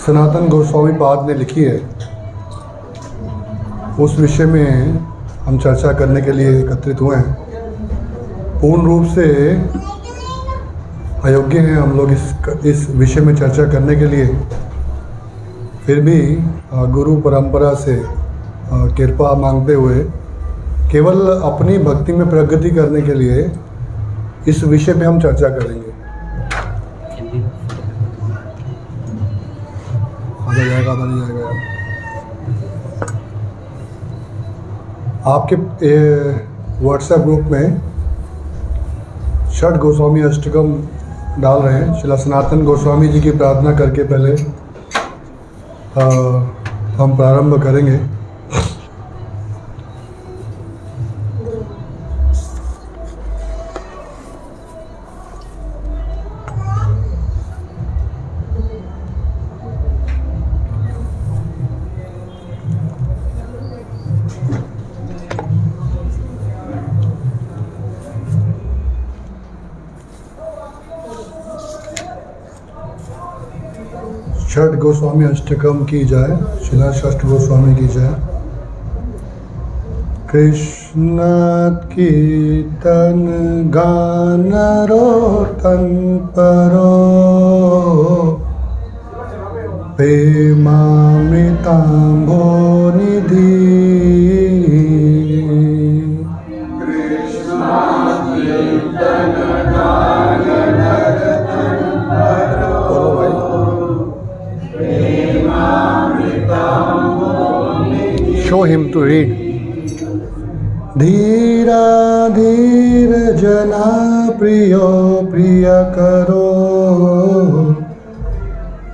सनातन गोस्वामी पाद ने लिखी है, उस विषय में हम चर्चा करने के लिए एकत्रित हुए हैं। पूर्ण रूप से अयोग्य हैं हम लोग इस विषय में चर्चा करने के लिए, फिर भी गुरु परंपरा से कृपा मांगते हुए केवल अपनी भक्ति में प्रगति करने के लिए इस विषय पे हम चर्चा करेंगे। आधा जाएगा। आपके व्हाट्सएप ग्रुप में षठ गोस्वामी अष्टकम डाल रहे हैं। श्री सनातन गोस्वामी जी की प्रार्थना करके पहले हम प्रारंभ करेंगे। षठ गोस्वामी अष्टकम की जाए, शिला षठ गोस्वामी की जाए। कृष्ण कीर्तन गान रोतन परो, प्रेमामृतांभो निधि। Show him to read. धीरा धीर जना प्रियो प्रिय करो,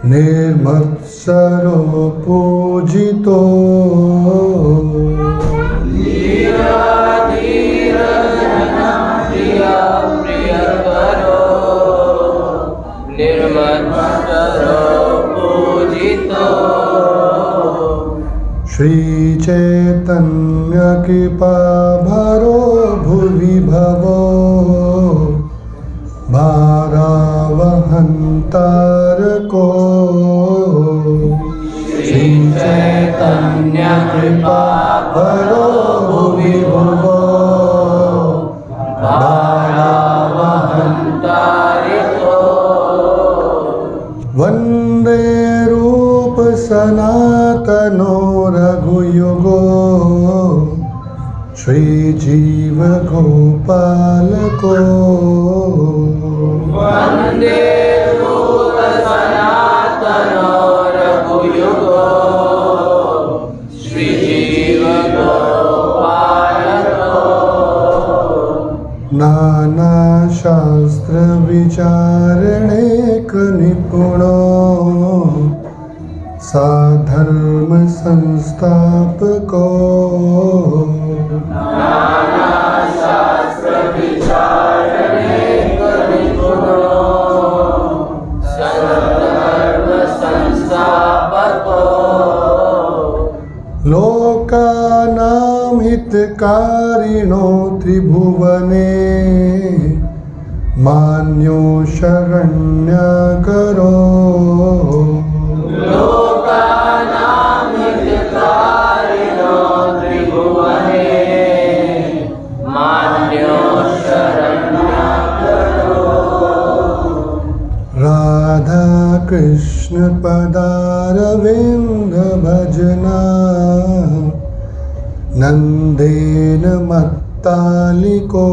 निर्मत्सरो पूजितो। धीरा धीर जना प्रिय प्रिय करो, निर्मत्सरो पूजितो। श्री चैतन्य कृपा भरो भुवि भवो, भारावहंतार को। श्री चैतन्य कृपा भरो भुवि भवो, भारावहंतारितो। वंदे रूप सनातनो रघुयुगो, श्री जीव गोपाल को। वंदे रूप सनातनो रघुयुगो, श्री जीव गोपाल को। नाना शास्त्र विचारणेक निपुणो, साधर्म संस्थापको। नाना शास्त्र विचारणेक निपुणो, साधर्म संस्थापको। लोकानां हितकारिणो त्रिभुवने, मान्यो शरण्यकरो। लोकानां हितकारिणो त्रिभुवने, मान्यो शरण्यकरो। राधा कृष्ण पदारविंद भजना, नंदेन मत्तालिको।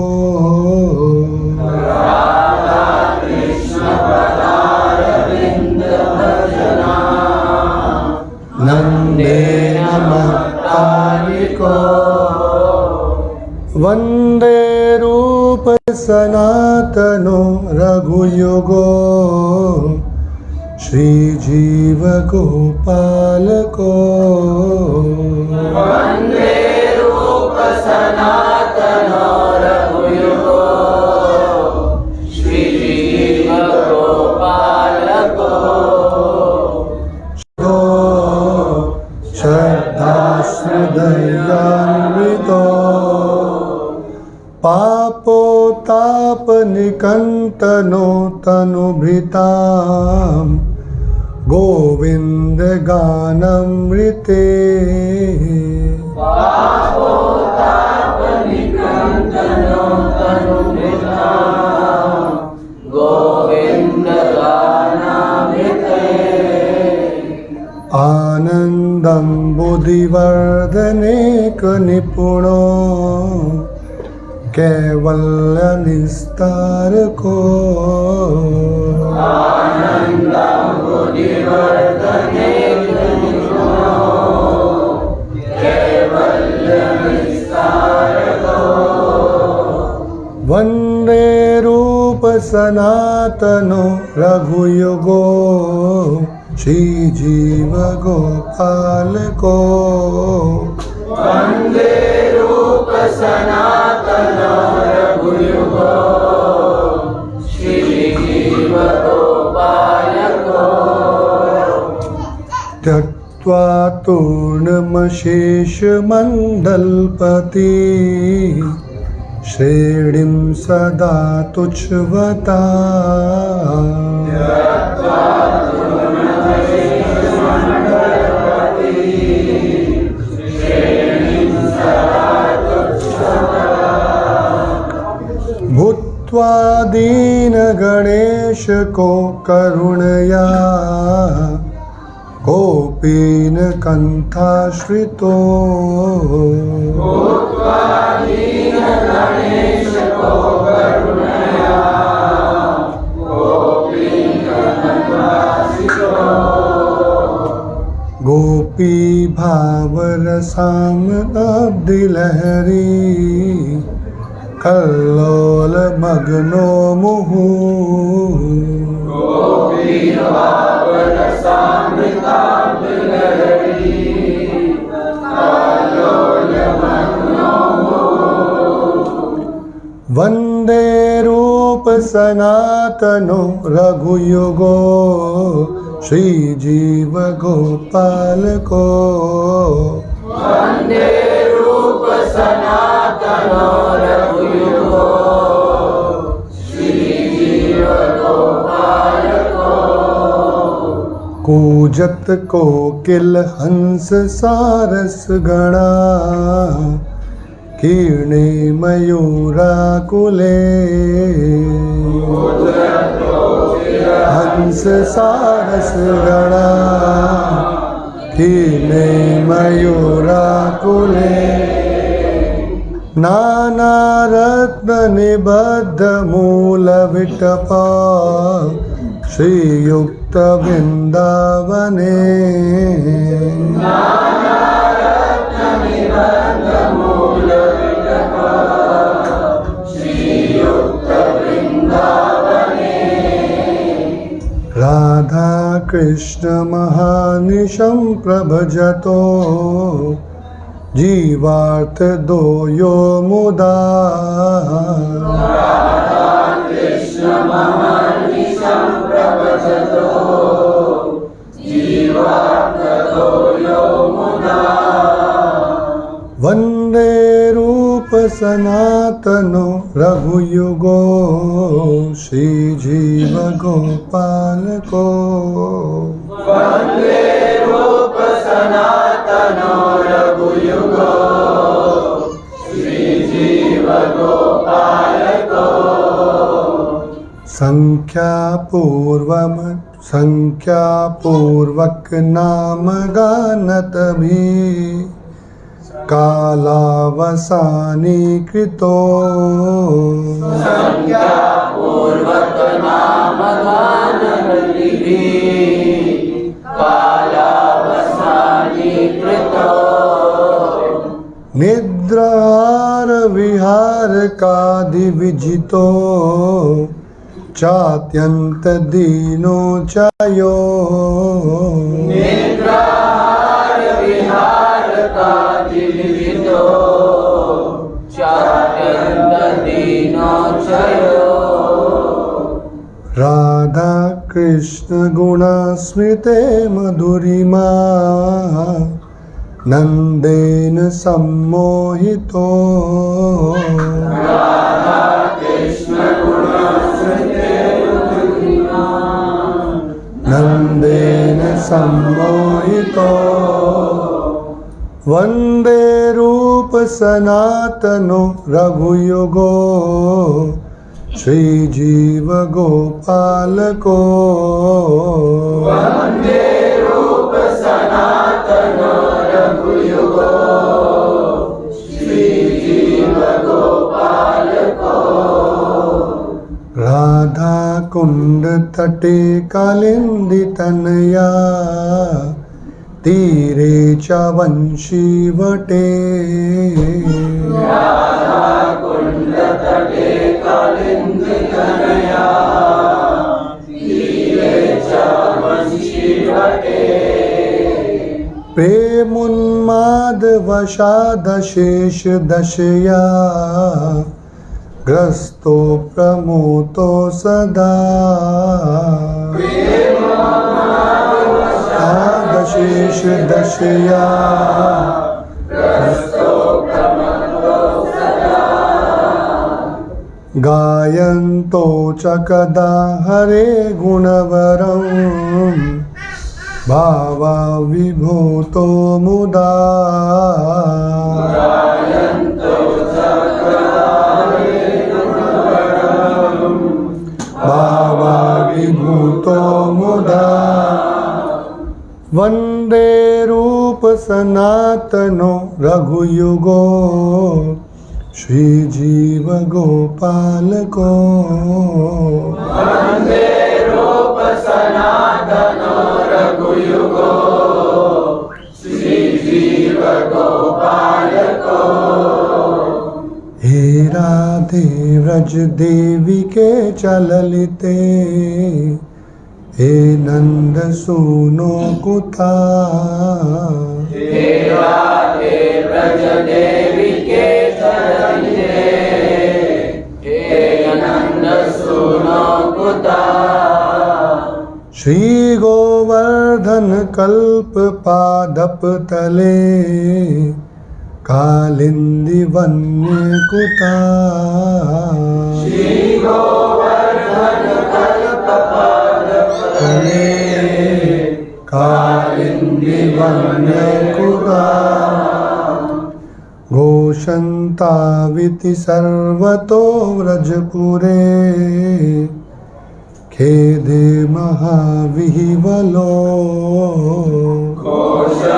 राधा कृष्ण पदारविंद भजना, नंदेन मत्तालिको। वंदे रूप सनातनो रघुयुगो, श्री जीव गोपाल को। वंदे रूप सनातनो रघुयुगो, श्री जीव गोपाल को। श्रद्धाश्रदयान्वितो, पापोतापनिकंतनो तनुभृतां, गोविंद गोविंद गानमृते पापोतापनिकंदनो तनुमृता गोविंद गानामृते आनंदं बुद्धिवर्धनेक निपुणो कैवल्य निस्तार को आनंदं बुद्धिवर्धनेक निपुणो कैवल्य विस्तारको वंदे रूप सनातनो रघुयुगो श्री जीव गोपाल को वंदे रूप सनातनो रघुयुगो श्री जीव गोपालको त्यक्त्वा तूर्णमशेष मंडलपति श्रेणीं सदा तुच्छ्वता भूत्वा दीन गणेश को करुणया गोपीन कंठाश्रितो गोपी भावरसाम अब्दिलहरी कल्लोल मग्नो मुहु वंदे रूप सनातनो रघुयुगो श्री जीव गोपाल को वंदे रूप सनातनो रघुयुगो श्री जीव गोपालको कूजत कोकिल हंस सारस गणा कीर्णे मयूराकुले हंस सारस गणा कीर्णे मयूराकुले नाना रत्न निबद्ध मूल विटपा श्रीयुक्त वृंदावने राधा कृष्ण महानिशं प्रभजतो जीवार्थ दो यो मुदा वंदे रूप सनातनो रघुयुगो श्री जीव गोपाल को वंदे रूप सनातनो रघुयुगो श्री जीव गोपालको संख्या पूर्वक नाम गानत भी कालावसानी कृतो संख्या पूर्वक नाम गानति कालावसानी कृतो निद्राहार विहार कादि विजितो चात्यंत दीनो चायो निद्राहार विहार कादि विजितो चात्यंत दीनो चयो राधा कृष्ण गुणा स्मृते मधुरिमा नंदेन सम्मोहितो राधा कृष्ण गुणा स्मृते मधुरिमा नंदेन सम्मोहितो वन्दे रूप सनातनो रघुयुगो श्रीजीव गोपालको वन्दे रूप सनातनो रघुयुगो श्रीजीव गोपालको राधा कुंड तटे कालिंदी तनया तीरे चवंशी वटे राधा कुंड तटे कालिंदी तनया तीरे चवंशी वटे प्रेमुन्माद वशादशेष दशया ग्रस्तो प्रमोतो सदा दशेष दशया गायन्तो च कदा हरे गुणवरं भावा विभूतो मुदा भावा विभूतो मुदा वन्दे रूप सनातनो रघुयुगो श्रीजीव गोपालको वन्दे रूप सनातनो रघुयुगो श्रीजीव गोपालको हे राधे व्रज देवी के चललिते हे नंद सुनो कुता हे राधे व्रज देवी के चललिते हे नंद सुनो कुता श्री गोवर्धन कल्प पादप तले कालिंदी वन्य कुता श्री गोवर्धन कल्प पादप तले कालिंदी वन्य कुता घोषन्ताविति सर्वतो व्रजपुरे खेदे महाविह्वलो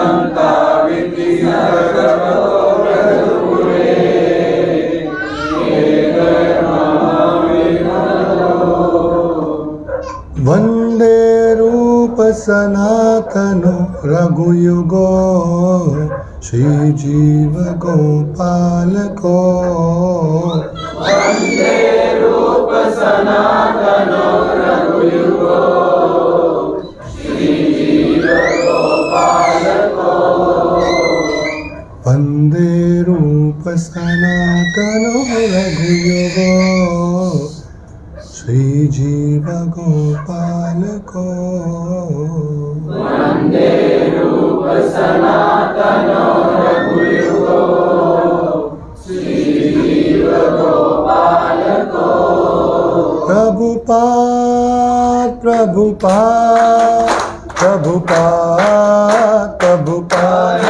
घोषन्ताविति सर्वतो व्रजपुरे खेदे महाविह्वलो वन्दे रूप सनातनो रघुयुगो श्रीजीव गोपालको वन्दे रूप सनातनो रघुयुगो श्रीजीव गोपालको वन्दे रूप सनातनो रघुयुगो श्रीजीव गोपालको वन्दे रूप सनातनो रघुयुगो श्रीजीव गोपालको प्रभुपाद प्रभुपाद प्रभुपाद प्रभुपाद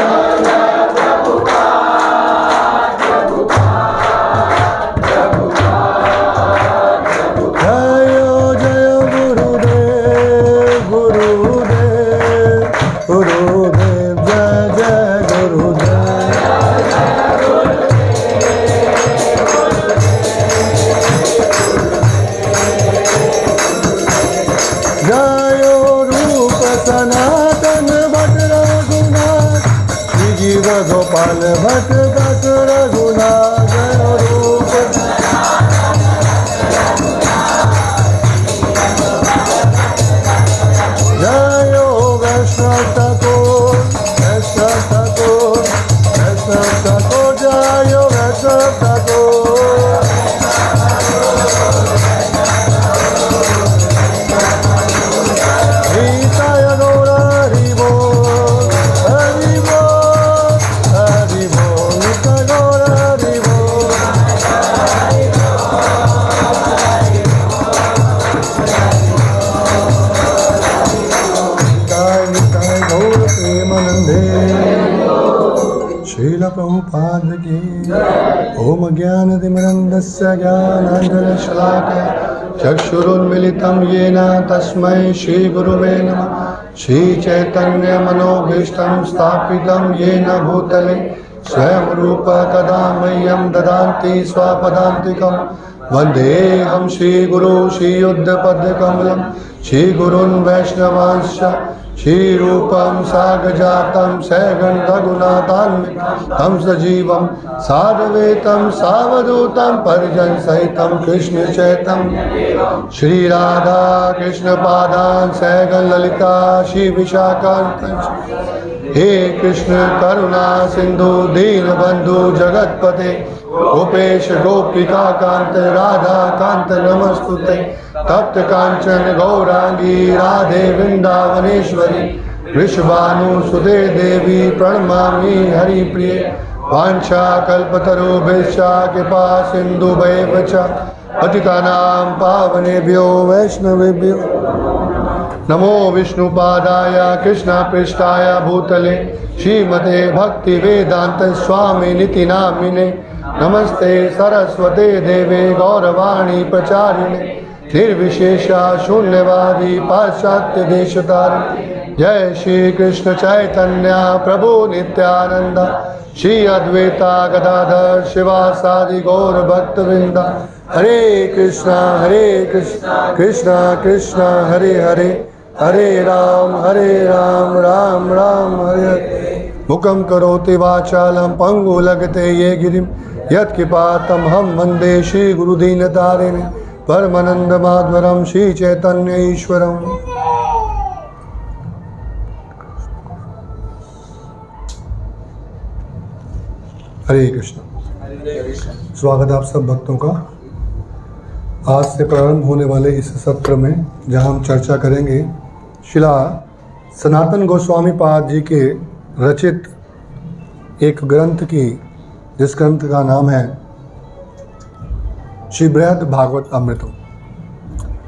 गोपाल भट्ट दस रघुनाथ रूप जयो वैष्णव ठाकुर वैष्णव ठाकुर वैष्णव ठाकुर जयो वैष्णव ठाकुर गीताय गौर हरि बोल हरि बोल हरि बोल गीता गौर हरि बोल प्रेमानंदे श्रील प्रभुपाद की। ओम ज्ञानतिमिरन्दस्य ज्ञानाञ्जनशलाकया चक्षुरुन्मिलितं येन तस्मै श्रीगुरुवे नमः। श्रीचैतन्यमनोभीष्टं स्थापितं येन भूतले स्वयं रूप कदा मह्यं ददाति स्वपदान्तिकं। वन्देऽहं श्रीगुरो श्रीयुद्धपद्मकमलं श्रीगुरून् वैष्णवांश्च श्रीरूपं साग्रजातं सगणरघुनाथान्वितं तं सजीवं साद्वैतं सावधूतं परिजनसहितं कृष्ण चैतन्यदेवं श्रीराधा कृष्णपादान् सगणललिता श्रीविशाखान्वितं। हे कृष्ण करुणा सिंधु दीनबंधु जगतपते गोपेश गोपिका कांत राधा कांत नमस्तुते। तप्त कांचन गौरांगी राधे वृंदावनेश्वरी वृषभानुसुते देवी प्रणमामि हरिप्रिये। वाञ्छाकल्पतरुभ्यश्च कृपा सिन्धुभ्येव च पतितानां पावनेभ्यो वैष्णवेभ्यो नमो विष्णुपादाय कृष्णपृष्ठाय भूतले श्रीमते भक्तिवेदांत स्वामिनिति नामिने। नमस्ते सरस्वते देवे गौरवाणी प्रचारिणे निर्विशेषा शून्यवादी पाश्चात्य देशतारिणे। जय श्री कृष्ण चैतन्य प्रभु नित्यानंद श्री अद्वैता गदाधर शिवासादि गौर भक्तवृंद। हरे कृष्णा कृष्णा कृष्णा हरे हरे हरे राम राम राम हरे हरे। मुखं करोति वाचालं पंगु लगते ये गिरिं यत्कृपातमहं वन्दे श्रीगुरुदीनतारिणे। परमानंद माधवरम श्री चैतन्य ईश्वरम। हरे कृष्ण। स्वागत है आप सब भक्तों का। आज से प्रारंभ होने वाले इस सत्र में जहां हम चर्चा करेंगे शिला सनातन गोस्वामी पाद जी के रचित एक ग्रंथ की, जिस ग्रंथ का नाम है श्री बृहद भागवत अमृतम।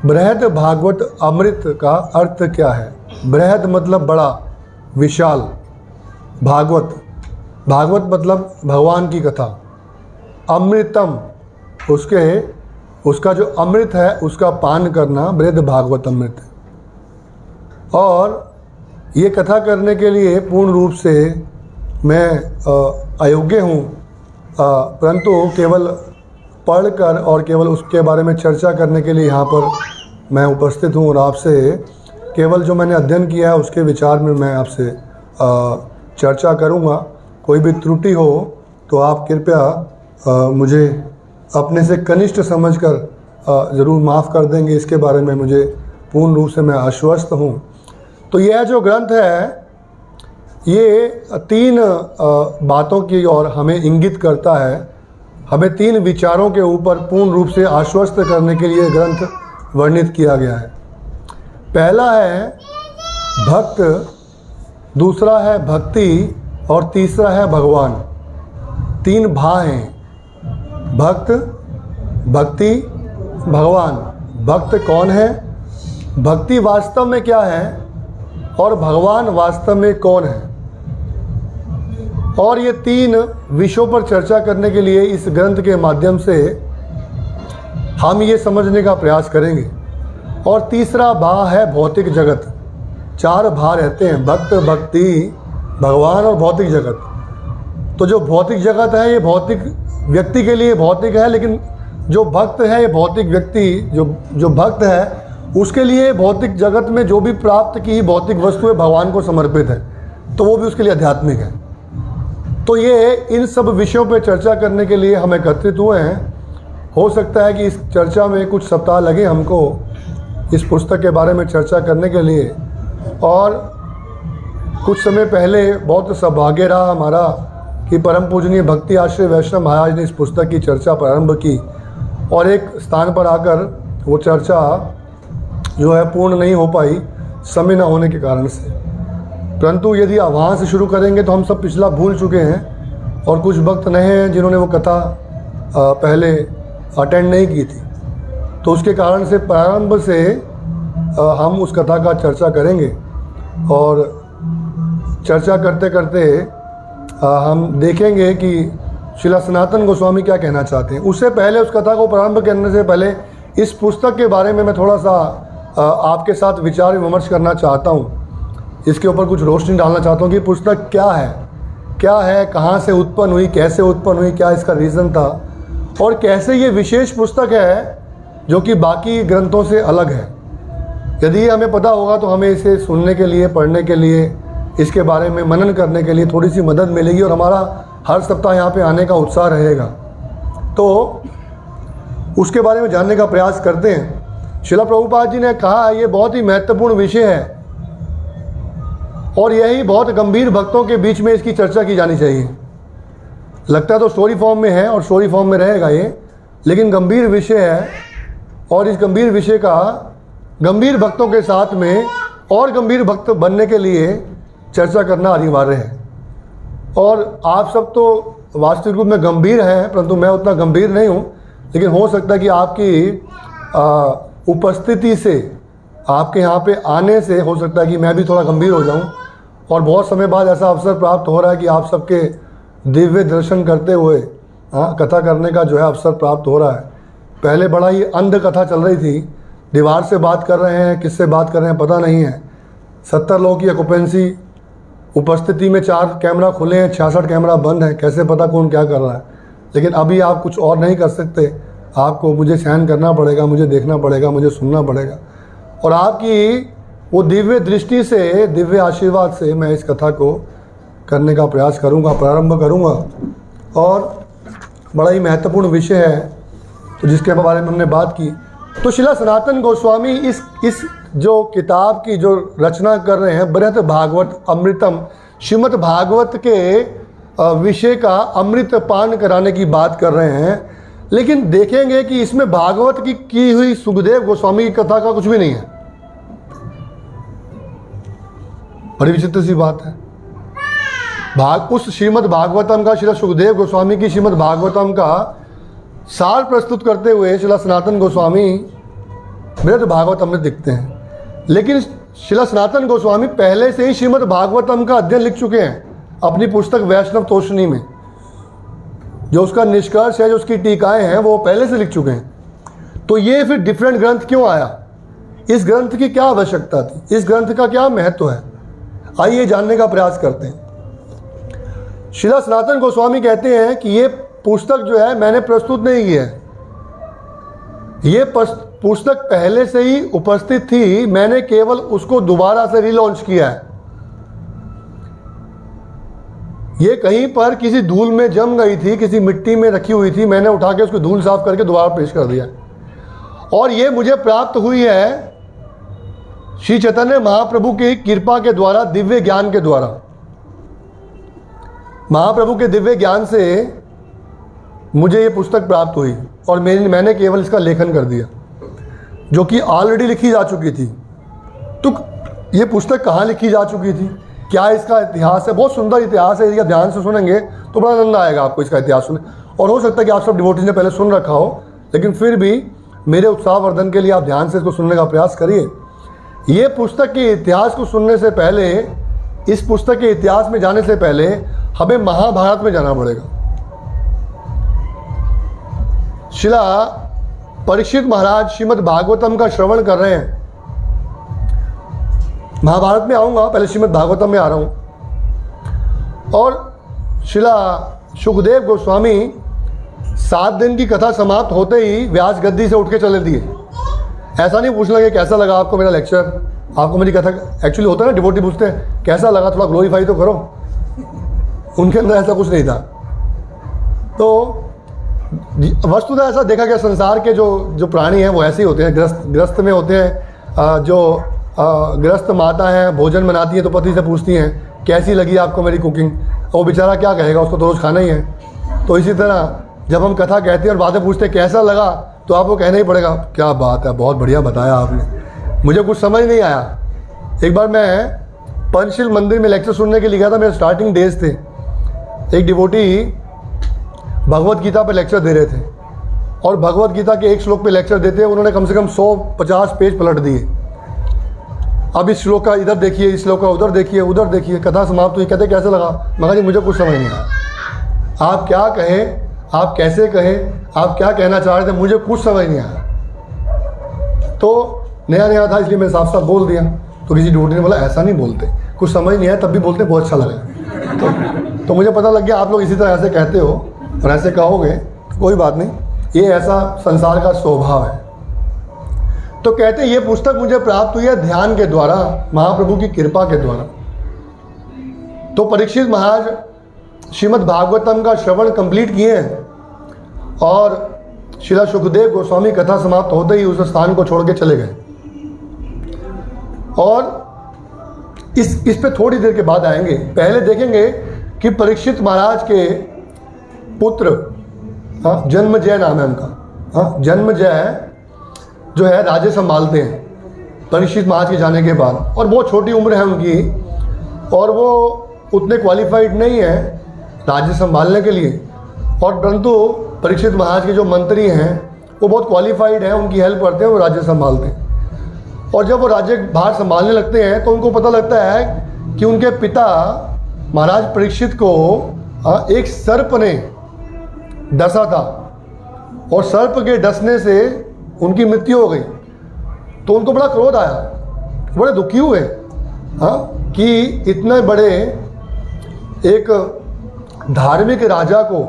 बृहद भागवत अमृत का अर्थ क्या है? बृहद मतलब बड़ा, विशाल। भागवत मतलब भगवान की कथा। अमृतम उसका जो अमृत है उसका पान करना बृहद भागवत अमृत है। और ये कथा करने के लिए पूर्ण रूप से मैं अयोग्य हूँ, परंतु केवल पढ़कर और केवल उसके बारे में चर्चा करने के लिए यहाँ पर मैं उपस्थित हूँ। और आपसे केवल जो मैंने अध्ययन किया है उसके विचार में मैं आपसे चर्चा करूँगा। कोई भी त्रुटि हो तो आप कृपया मुझे अपने से कनिष्ठ समझकर ज़रूर माफ़ कर देंगे। इसके बारे में मुझे पूर्ण रूप से मैं आश्वस्त हूँ। तो यह जो ग्रंथ है ये 3 बातों की ओर हमें इंगित करता है। हमें 3 विचारों के ऊपर पूर्ण रूप से आश्वस्त करने के लिए ग्रंथ वर्णित किया गया है। पहला है भक्त, दूसरा है भक्ति और तीसरा है भगवान। 3 भा हैं, भक्त, भक्ति, भगवान। भक्त कौन है, भक्ति वास्तव में क्या है और भगवान वास्तव में कौन है। और ये 3 विषयों पर चर्चा करने के लिए इस ग्रंथ के माध्यम से हम ये समझने का प्रयास करेंगे। और तीसरा भा है भौतिक जगत। 4 भा रहते हैं, भक्त, भक्ति, भगवान और भौतिक जगत। तो जो भौतिक जगत है ये भौतिक व्यक्ति के लिए भौतिक है, लेकिन जो भक्त है ये भौतिक व्यक्ति जो भक्त है उसके लिए भौतिक जगत में जो भी प्राप्त की भौतिक वस्तुएं भगवान को समर्पित है, तो वो भी उसके लिए आध्यात्मिक है। तो ये इन सब विषयों पर चर्चा करने के लिए हम एकत्रित हुए हैं। हो सकता है कि इस चर्चा में कुछ सप्ताह लगे हमको इस पुस्तक के बारे में चर्चा करने के लिए। और कुछ समय पहले बहुत सौभाग्य रहा हमारा कि परम पूजनीय भक्ति आश्रय वैष्णव महाराज ने इस पुस्तक की चर्चा प्रारंभ की और एक स्थान पर आकर वो चर्चा जो है पूर्ण नहीं हो पाई, समय न होने के कारण से। परंतु यदि वहाँ से शुरू करेंगे तो हम सब पिछला भूल चुके हैं और कुछ भक्त नए हैं जिन्होंने वो कथा पहले अटेंड नहीं की थी। तो उसके कारण से प्रारंभ से हम उस कथा का चर्चा करेंगे। और चर्चा करते करते हम देखेंगे कि श्रीला सनातन गोस्वामी क्या कहना चाहते हैं। उससे पहले, उस कथा को प्रारंभ करने से पहले इस पुस्तक के बारे में मैं थोड़ा सा आपके साथ विचार विमर्श करना चाहता हूँ। इसके ऊपर कुछ रोशनी डालना चाहता हूँ कि पुस्तक क्या है, कहाँ से उत्पन्न हुई, कैसे उत्पन्न हुई, क्या इसका रीज़न था, और कैसे ये विशेष पुस्तक है जो कि बाकी ग्रंथों से अलग है। यदि हमें पता होगा तो हमें इसे सुनने के लिए, पढ़ने के लिए, इसके बारे में मनन करने के लिए थोड़ी सी मदद मिलेगी और हमारा हर सप्ताह यहाँ पे आने का उत्साह रहेगा। तो उसके बारे में जानने का प्रयास करते हैं। श्रीला प्रभुपाद जी ने कहा ये बहुत ही महत्वपूर्ण विषय है और यही बहुत गंभीर भक्तों के बीच में इसकी चर्चा की जानी चाहिए। लगता तो स्टोरी फॉर्म में है और स्टोरी फॉर्म में रहेगा ये, लेकिन गंभीर विषय है और इस गंभीर विषय का गंभीर भक्तों के साथ में और गंभीर भक्त बनने के लिए चर्चा करना अनिवार्य है। और आप सब तो वास्तविक रूप में गंभीर हैं, परंतु मैं उतना गंभीर नहीं हूँ, लेकिन हो सकता है कि आपकी उपस्थिति से, आपके यहाँ पे आने से हो सकता है कि मैं भी थोड़ा गंभीर हो जाऊँ। और बहुत समय बाद ऐसा अवसर प्राप्त हो रहा है कि आप सबके दिव्य दर्शन करते हुए कथा करने का जो है अवसर प्राप्त हो रहा है। पहले बड़ा ही अंध कथा चल रही थी, दीवार से बात कर रहे हैं, किससे बात कर रहे हैं पता नहीं है। 70 लोगों की ऑक्यूपेंसी, उपस्थिति में 4 कैमरा खुले हैं, 66 कैमरा बंद हैं, कैसे पता कौन क्या कर रहा है। लेकिन अभी आप कुछ और नहीं कर सकते, आपको मुझे सहन करना पड़ेगा, मुझे देखना पड़ेगा, मुझे सुनना पड़ेगा। और आपकी वो दिव्य दृष्टि से, दिव्य आशीर्वाद से मैं इस कथा को करने का प्रयास करूँगा, प्रारंभ करूँगा। और बड़ा ही महत्वपूर्ण विषय है तो जिसके बारे में हमने बात की। तो श्रीला सनातन गोस्वामी इस जो किताब की जो रचना कर रहे हैं, बृहद भागवत अमृतम, श्रीमद् भागवत के विषय का अमृत पान कराने की बात कर रहे हैं। लेकिन देखेंगे कि इसमें भागवत की हुई सुखदेव गोस्वामी की कथा का कुछ भी नहीं है। बड़ी विचित्र सी बात है। उस श्रीमद् भागवतम का, श्रीला सुखदेव गोस्वामी की श्रीमद् भागवतम का सार प्रस्तुत करते हुए श्रीला सनातन गोस्वामी बृहद भागवत अमृत लिखते हैं। लेकिन श्रीला सनातन गोस्वामी पहले से ही श्रीमद् भागवतम का अध्ययन लिख चुके हैं अपनी पुस्तक वैष्णव तोषणी में। जो उसका निष्कर्ष है, जो उसकी टीकाएं हैं, वो पहले से लिख चुके हैं। तो ये फिर डिफरेंट ग्रंथ क्यों आया? इस ग्रंथ की क्या आवश्यकता थी? इस ग्रंथ का क्या महत्व है? आइए जानने का प्रयास करते हैं। श्रीला सनातन गोस्वामी कहते हैं कि ये पुस्तक जो है मैंने प्रस्तुत नहीं की है, ये पुस्तक पहले से ही उपस्थित थी, मैंने केवल उसको दोबारा से रीलॉन्च किया है। ये कहीं पर किसी धूल में जम गई थी, किसी मिट्टी में रखी हुई थी, मैंने उठा के उसको धूल साफ करके दोबारा पेश कर दिया। और ये मुझे प्राप्त हुई है श्री चैतन्य महाप्रभु की कृपा के द्वारा, दिव्य ज्ञान के द्वारा। महाप्रभु के दिव्य ज्ञान से मुझे ये पुस्तक प्राप्त हुई और मैंने केवल इसका लेखन कर दिया, जो कि ऑलरेडी लिखी जा चुकी थी। तो ये पुस्तक कहाँ लिखी जा चुकी थी, क्या इसका इतिहास है? बहुत सुंदर इतिहास है। यदि आप ध्यान से सुनेंगे तो बड़ा आनंद आएगा आपको इसका इतिहास सुने। और हो सकता है कि आप सब डिवोटीज ने पहले सुन रखा हो, लेकिन फिर भी मेरे उत्साहवर्धन के लिए आप ध्यान से इसको सुनने का प्रयास करिए। ये पुस्तक के इतिहास को सुनने से पहले, इस पुस्तक के इतिहास में जाने से पहले हमें महाभारत में जाना पड़ेगा। श्रीला परीक्षित महाराज श्रीमद् भागवतम का श्रवण कर रहे हैं। महाभारत में आऊँगा, पहले श्रीमद् भागवतम में आ रहा हूँ। और श्रीला सुखदेव गोस्वामी 7 दिन की कथा समाप्त होते ही व्यास गद्दी से उठ के चले दिए। ऐसा नहीं पूछना कि कैसा लगा आपको मेरा लेक्चर, आपको मेरी कथा। एक्चुअली होता है ना, डिवोटी पूछते हैं कैसा लगा, थोड़ा ग्लोरीफाई तो करो। उनके अंदर ऐसा कुछ नहीं था। तो वस्तुतः ऐसा देखा गया, संसार के जो प्राणी हैं वो ऐसे ही होते हैं, ग्रस्त में होते हैं। जो ग्रस्त माता हैं, भोजन बनाती हैं तो पति से पूछती हैं कैसी लगी आपको मेरी कुकिंग। वो बेचारा क्या कहेगा, उसको तो रोज़ खाना ही है। तो इसी तरह जब हम कथा कहते हैं और बातें पूछते हैं कैसा लगा, तो आपको कहना ही पड़ेगा क्या बात है, बहुत बढ़िया बताया आपने, मुझे कुछ समझ नहीं आया। एक बार मैं पंचशील मंदिर में लेक्चर सुनने के लिए गया था, मेरे स्टार्टिंग डेज थे। एक डिवोटी भगवत गीता पर लेक्चर दे रहे थे और भगवत गीता के एक श्लोक पे लेक्चर देते हैं उन्होंने कम से कम 150 पेज पलट दिए। अब इस श्लोक का इधर देखिए, इस श्लोक का उधर देखिए, उधर देखिए, कथा समाप्त हुई। कहते कैसे लगा? मगर जी मुझे कुछ समझ नहीं आया, आप क्या कहें, आप कैसे कहें, आप क्या कहना चाह रहे थे, मुझे कुछ समझ नहीं आया। तो नया था इसलिए मैंने साफ साफ बोल दिया। तो किसी डिवोटी ने बोला ऐसा नहीं बोलते, कुछ समझ नहीं आया तब भी बोलते, बहुत अच्छा लगा। तो मुझे पता लग गया आप लोग इसी तरह ऐसे कहते हो और ऐसे कहोगे, तो कोई बात नहीं, ये ऐसा संसार का स्वभाव है। तो कहते ये पुस्तक मुझे प्राप्त हुई है ध्यान के द्वारा, महाप्रभु की कृपा के द्वारा। तो परीक्षित महाराज श्रीमद् भागवतम का श्रवण कंप्लीट किए हैं और श्रीला सुखदेव गोस्वामी कथा समाप्त होते ही उस स्थान को छोड़ के चले गए। और इस पे थोड़ी देर के बाद आएंगे। पहले देखेंगे कि परीक्षित महाराज के पुत्र, जन्मजय नाम है उनका, जन्मजय जो है राज्य संभालते हैं परीक्षित महाराज के जाने के बाद। और बहुत छोटी उम्र है उनकी और वो उतने क्वालिफाइड नहीं है राज्य संभालने के लिए, और परंतु परीक्षित महाराज के जो मंत्री हैं वो बहुत क्वालिफाइड हैं, उनकी हेल्प करते हैं, वो राज्य संभालते हैं। और जब वो राज्य भार संभालने लगते हैं तो उनको पता लगता है कि उनके पिता महाराज परीक्षित को एक सर्प ने डसा था और सर्प के डसने से उनकी मृत्यु हो गई। तो उनको बड़ा क्रोध आया, बड़े दुखी हुए कि इतने बड़े एक धार्मिक राजा को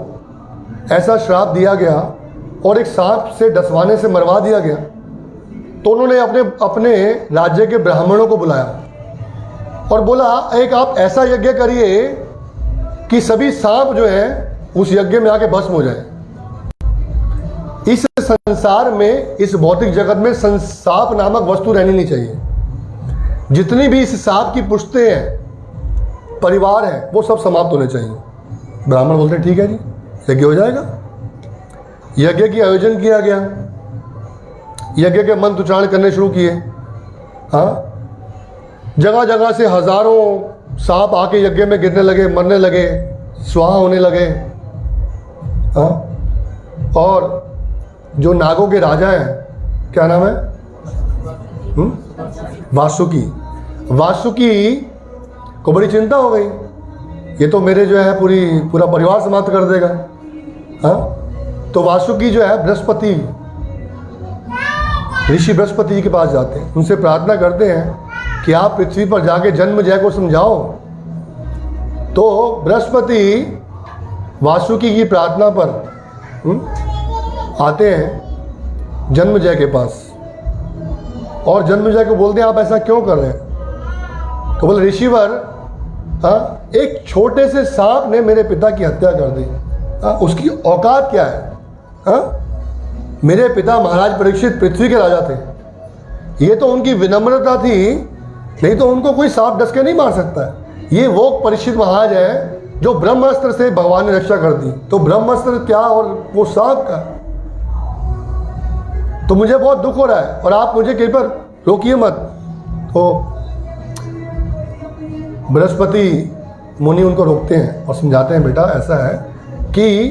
ऐसा श्राप दिया गया और एक सांप से डसवाने से मरवा दिया गया। तो उन्होंने अपने राज्य के ब्राह्मणों को बुलाया और बोला एक आप ऐसा यज्ञ करिए कि सभी सांप जो है उस यज्ञ में आके भस्म हो जाए। इस संसार में, इस भौतिक जगत में सांप नामक वस्तु रहनी नहीं चाहिए। जितनी भी इस सांप की पुश्तें हैं, परिवार है, वो सब समाप्त होने चाहिए। ब्राह्मण बोलते ठीक है जी, यज्ञ हो जाएगा। यज्ञ की आयोजन किया गया, यज्ञ के मंत्र उच्चारण करने शुरू किए। जगह जगह से हजारों सांप आके यज्ञ में गिरने लगे, मरने लगे, स्वाहा होने लगे। और जो नागों के राजा हैं, क्या नाम है, वासुकी, वासुकी को बड़ी चिंता हो गई, ये तो मेरे जो है पूरा परिवार समाप्त कर देगा। तो वासुकी जो है बृहस्पति, ऋषि बृहस्पति जी के पास जाते हैं, उनसे प्रार्थना करते हैं कि आप पृथ्वी पर जाके जन्मजय को समझाओ। तो बृहस्पति वासुकी की प्रार्थना पर आते हैं जन्मजय के पास और जन्मजय को बोलते हैं आप ऐसा क्यों कर रहे हैं? तो बोले ऋषिवर, एक छोटे से सांप ने मेरे पिता की हत्या कर दी, उसकी औकात क्या है? मेरे पिता महाराज परीक्षित पृथ्वी के राजा थे, ये तो उनकी विनम्रता थी, नहीं तो उनको कोई सांप डस के नहीं मार सकता है। ये वो परीक्षित महाराज है जो ब्रह्मास्त्र से भगवान ने रक्षा कर दी, तो ब्रह्मास्त्र क्या और वो सांप का। तो मुझे बहुत दुख हो रहा है और आप मुझे कहीं पर रोकिए मत। तो बृहस्पति मुनि उनको रोकते हैं और समझाते हैं बेटा ऐसा है कि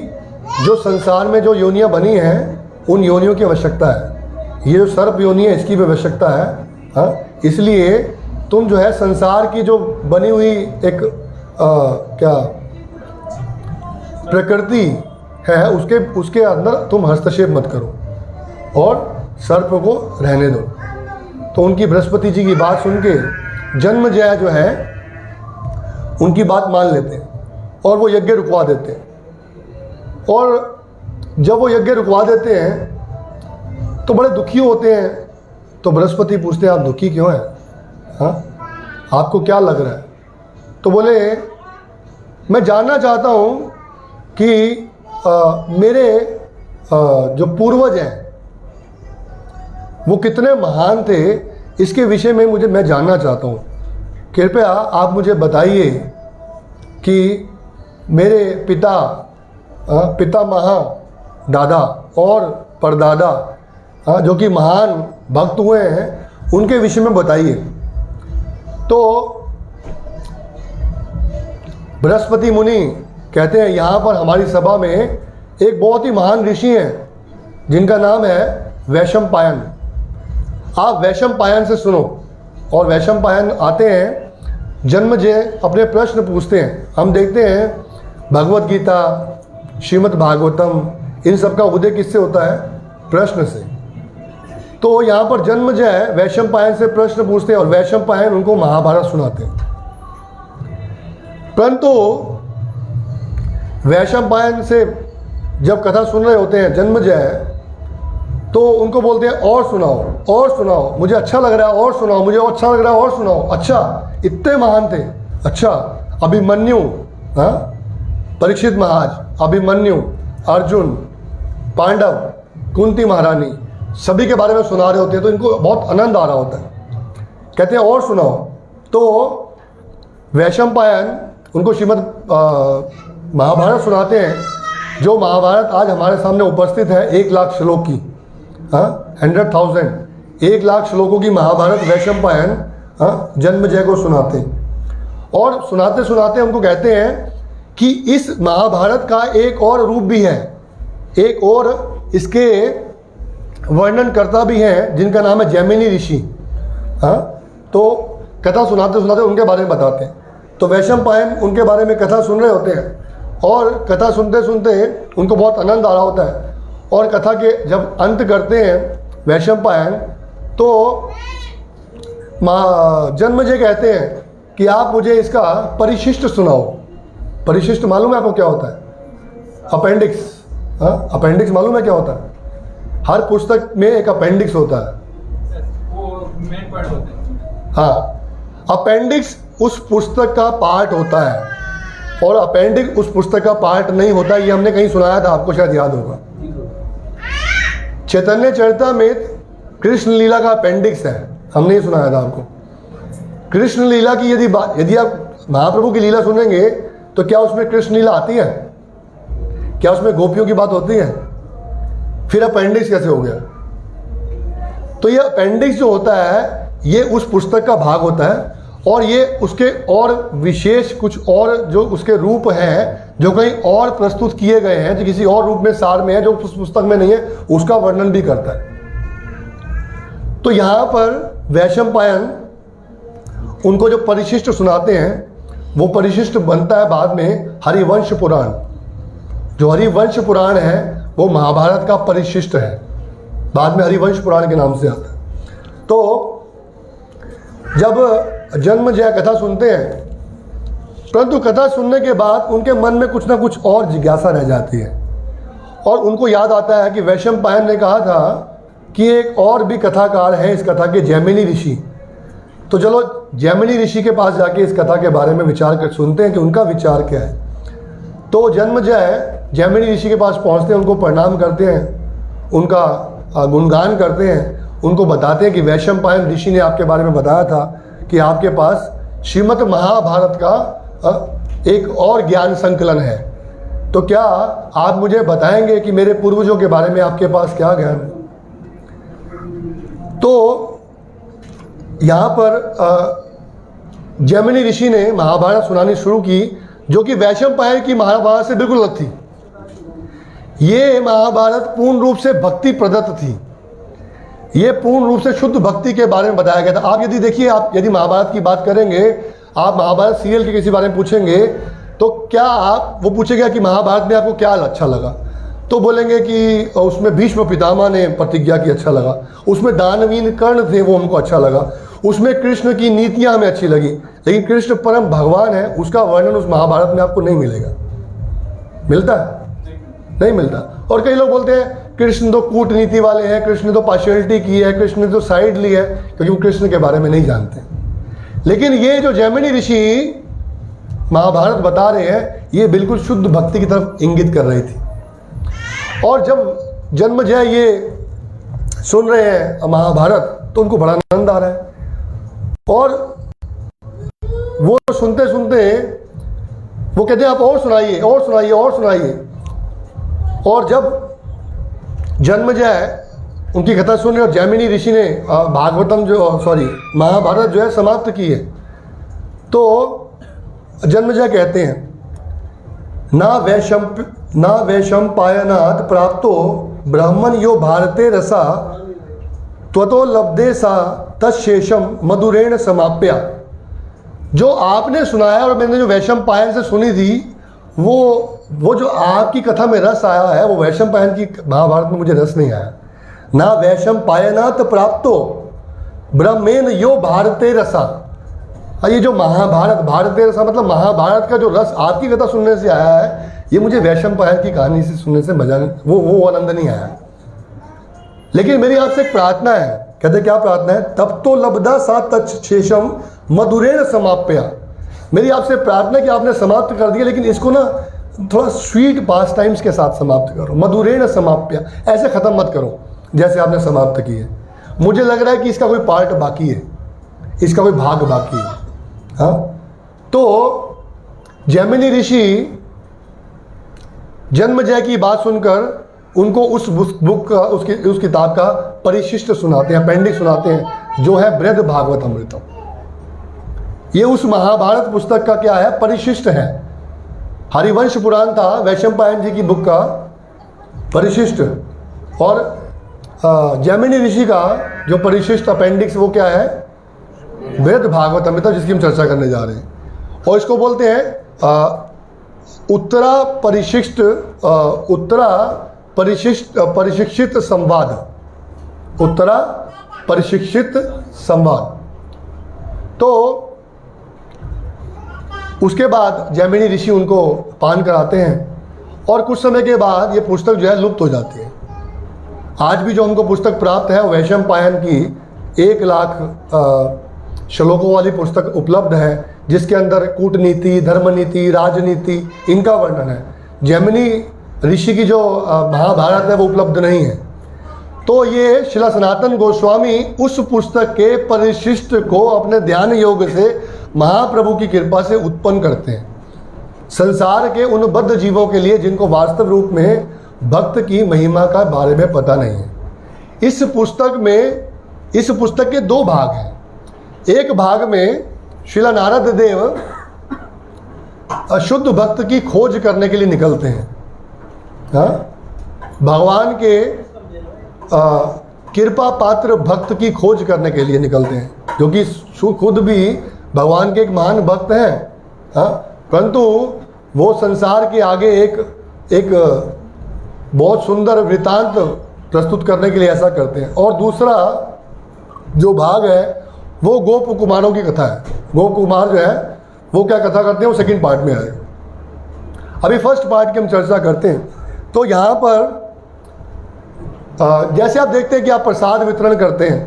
जो संसार में जो योनियां बनी हैं उन योनियों की आवश्यकता है, ये जो सर्प योनि है इसकी भी आवश्यकता है। इसलिए तुम जो है संसार की जो बनी हुई एक क्या प्रकृति है उसके अंदर तुम हस्तक्षेप मत करो और सर्प को रहने दो। तो उनकी बृहस्पति जी की बात सुन के जन्मजय जो है उनकी बात मान लेते हैं और वो यज्ञ रुकवा देते हैं। और जब वो यज्ञ रुकवा देते हैं तो बड़े दुखी होते हैं। तो बृहस्पति पूछते हैं आप दुखी क्यों हैं? आपको क्या लग रहा है? तो बोले मैं जानना चाहता हूँ कि मेरे जो पूर्वज हैं वो कितने महान थे, इसके विषय में मैं जानना चाहता हूँ। कृपया आप मुझे बताइए कि मेरे पितामह, दादा और परदादा जो कि महान भक्त हुए हैं उनके विषय में बताइए। तो बृहस्पति मुनि कहते हैं यहाँ पर हमारी सभा में एक बहुत ही महान ऋषि हैं जिनका नाम है वैशंपायन। आप वैशंपायन से सुनो। और वैशंपायन आते हैं, जन्मजय अपने प्रश्न पूछते हैं। हम देखते हैं भगवत गीता, श्रीमद् भागवतम, इन सब का उदय किससे होता है? प्रश्न से। तो यहाँ पर जन्मजय वैशंपायन से प्रश्न पूछते हैं और वैशंपायन उनको महाभारत सुनाते हैं। परंतु वैशंपायन से जब कथा सुन रहे होते हैं जन्मजय, तो उनको बोलते हैं और सुनाओ, और सुनाओ, मुझे अच्छा लग रहा है, और सुनाओ, मुझे और अच्छा लग रहा है, और सुनाओ। अच्छा, इतने महान थे? अच्छा, अभिमन्यु, हाँ, परीक्षित महाराज, अभिमन्यु, अर्जुन, पांडव, कुंती महारानी, सभी के बारे में सुना रहे होते हैं, तो इनको बहुत आनंद आ रहा होता है। कहते हैं और सुनाओ। तो वैशंपायन उनको श्रीमद् महाभारत सुनाते हैं, जो महाभारत आज हमारे सामने उपस्थित है 1,00,000 श्लोक की, हाँ, 100,000, 1,00,000 श्लोकों की महाभारत वैशंपायन, हाँ, जन्मजय को सुनाते हैं। और सुनाते सुनाते उनको कहते हैं कि इस महाभारत का एक और रूप भी है, एक और इसके वर्णन करता भी है, जिनका नाम है जैमिनी ऋषि, हाँ। तो कथा सुनाते सुनाते उनके बारे में बताते हैं। तो वैशंपायन उनके बारे में कथा सुन रहे होते हैं, और कथा सुनते सुनते उनको बहुत आनंद आ रहा होता है। और कथा के जब अंत करते हैं वैशंपायन, तो जन्मजय कहते हैं कि आप मुझे इसका परिशिष्ट सुनाओ। परिशिष्ट मालूम है आपको क्या होता है? अपेंडिक्स, हाँ, अपेंडिक्स मालूम है क्या होता है? हर पुस्तक में एक अपेंडिक्स होता है, वो मेन पार्ट होते हैं। हाँ, अपेंडिक्स उस पुस्तक का पार्ट होता है, और अपेंडिक्स उस पुस्तक का पार्ट नहीं होता। ये हमने कहीं सुनाया था, आपको शायद याद होगा। चैतन्य चरितामृत कृष्ण लीला का अपेंडिक्स है, हमने ही सुनाया था आपको। कृष्ण लीला की यदि आप महाप्रभु की लीला सुनेंगे, तो क्या उसमें कृष्ण लीला आती है? क्या उसमें गोपियों की बात होती है? फिर अपेंडिक्स कैसे हो गया? तो ये अपेंडिक्स जो होता है, ये उस पुस्तक का भाग होता है, और ये उसके और विशेष कुछ और जो उसके रूप हैं, जो कहीं और प्रस्तुत किए गए हैं, जो किसी और रूप में सार में है, जो उस पुस्तक में नहीं है, उसका वर्णन भी करता है। तो यहाँ पर वैशंपायन उनको जो परिशिष्ट सुनाते हैं, वो परिशिष्ट बनता है बाद में हरिवंश पुराण। जो हरिवंश पुराण है वो महाभारत का परिशिष्ट है, बाद में हरिवंश पुराण के नाम से आता है। तो जब जन्मजय कथा सुनते हैं, परंतु कथा सुनने के बाद उनके मन में कुछ ना कुछ और जिज्ञासा रह जाती है, और उनको याद आता है कि वैशंपायन ने कहा था कि एक और भी कथाकार है इस कथा के, जैमिनी ऋषि। तो चलो जैमिनी ऋषि के पास जाके इस कथा के बारे में विचार कर सुनते हैं कि उनका विचार क्या है। तो जन्मजय जैमिनी ऋषि के पास पहुंचते हैं, उनको प्रणाम करते हैं, उनका गुणगान करते हैं, उनको बताते हैं कि वैशंपायन ऋषि ने आपके बारे में बताया था कि आपके पास श्रीमद् महाभारत का एक और ज्ञान संकलन है। तो क्या आप मुझे बताएंगे कि मेरे पूर्वजों के बारे में आपके पास क्या ज्ञान है? तो यहाँ पर जैमिनी ऋषि ने महाभारत सुनानी शुरू की, जो कि वैशंपायन की महाभारत से बिल्कुल अलग थी। ये महाभारत पूर्ण रूप से भक्ति प्रदत्त थी, ये पूर्ण रूप से शुद्ध भक्ति के बारे में बताया गया था। आप यदि देखिए, आप यदि महाभारत की बात करेंगे, आप महाभारत सीरियल के किसी बारे में पूछेंगे, तो क्या आप वो पूछेगा कि महाभारत में आपको क्या अच्छा लगा, तो बोलेंगे कि उसमें भीष्म पितामह ने प्रतिज्ञा की, अच्छा लगा। उसमें दानवीन कर्ण थे, वो हमको अच्छा लगा। उसमें कृष्ण की नीतियाँ हमें अच्छी लगी। लेकिन कृष्ण परम भगवान है, उसका वर्णन उस महाभारत में आपको नहीं मिलेगा। मिलता है? नहीं मिलता। और कई लोग बोलते हैं कृष्ण तो कूटनीति वाले हैं, कृष्ण ने तो पार्शियलिटी की है, कृष्ण ने तो साइड ली है, क्योंकि वो कृष्ण के बारे में नहीं जानते। लेकिन ये जो जैमिनी ऋषि महाभारत बता रहे हैं, ये बिल्कुल शुद्ध भक्ति की तरफ इंगित कर रही थी। और जब जन्मजय ये सुन रहे हैं महाभारत, तो उनको बड़ा आनंद आ रहा है, और वो सुनते सुनते वो कहते हैं आप और सुनाइए, और सुनाइए, और सुनाइए। और जब जन्मजय उनकी कथा सुन रहे और जैमिनी ऋषि ने महाभारत जो है समाप्त की है, तो जन्मजय कहते हैं ना वैशंपायनात् प्राप्तो ब्राह्मण यो भारते रसा त्वतो लब्धे सा तत्शेषम मधुरेण समाप्या। जो आपने सुनाया और मैंने जो वैशंपायन से सुनी थी, वो जो आपकी कथा में रस आया है, वो वैशंपायन की महाभारत में मुझे रस नहीं आया। ना वैशंपायनात् प्राप्तो ब्रह्मेन यो भारते रसा। और ये जो महाभारत, भारते रसा मतलब महाभारत का जो रस आपकी कथा सुनने से आया है, ये मुझे वैशंपायन की कहानी से सुनने से मजा नहीं, वो आनंद नहीं आया। लेकिन मेरी आपसे एक प्रार्थना है। कहते क्या प्रार्थना है? तब तो लब्धा सा तत्शेषम मधुरेण समाप्या। मेरी आपसे प्रार्थना कि आपने समाप्त कर दिया, लेकिन इसको ना थोड़ा स्वीट पास टाइम्स के साथ समाप्त करो। मधुरेण समाप्या, ऐसे ख़त्म मत करो जैसे आपने समाप्त की है। मुझे लग रहा है कि इसका कोई पार्ट बाकी है, इसका कोई भाग बाकी है। हाँ, तो जैमिनी ऋषि जन्मजय की बात सुनकर उनको उस बुक का, उस किताब का परिशिष्ट सुनाते हैं, अपेंडिक्स सुनाते हैं, जो है बृहद भागवत अमृतम। ये उस महाभारत पुस्तक का क्या है? परिशिष्ट है। हरिवंश पुराण था वैशंपायन जी की बुक का परिशिष्ट, और जैमिनी ऋषि का जो परिशिष्ट अपेंडिक्स वो क्या है? बृहद भागवत अमृतम, जिसकी हम चर्चा करने जा रहे हैं। और इसको बोलते हैं उत्तरा परिशिक्षित संवाद। उत्तरा परिशिक्षित संवाद। तो उसके बाद जैमिनी ऋषि उनको पान कराते हैं, और कुछ समय के बाद ये पुस्तक जो है लुप्त हो जाती है। आज भी जो हमको पुस्तक प्राप्त है, वैशंपायन की 1,00,000 श्लोकों वाली पुस्तक उपलब्ध है, जिसके अंदर कूटनीति, धर्मनीति, राजनीति इनका वर्णन है। जैमिनी ऋषि की जो महाभारत है वो उपलब्ध नहीं है। तो ये श्रील सनातन गोस्वामी उस पुस्तक के परिशिष्ट को अपने ध्यान योग से महाप्रभु की कृपा से उत्पन्न करते हैं, संसार के उन बद्ध जीवों के लिए जिनको वास्तव रूप में भक्त की महिमा का बारे में पता नहीं है। इस पुस्तक के 2 भाग हैं। एक भाग में श्रील नारद देव अशुद्ध भक्त की खोज करने के लिए निकलते हैं। हाँ, भगवान के कृपा पात्र भक्त की खोज करने के लिए निकलते हैं, जो कि खुद भी भगवान के एक महान भक्त हैं। हाँ, परंतु वो संसार के आगे एक बहुत सुंदर वृतांत प्रस्तुत करने के लिए ऐसा करते हैं। और दूसरा जो भाग है वो गोप कुमारों की कथा है। गोप कुमार जो है वो क्या कथा करते हैं, वो सेकंड पार्ट में आएगा। अभी फर्स्ट पार्ट की हम चर्चा करते हैं। तो यहाँ पर जैसे आप देखते हैं कि आप प्रसाद वितरण करते हैं,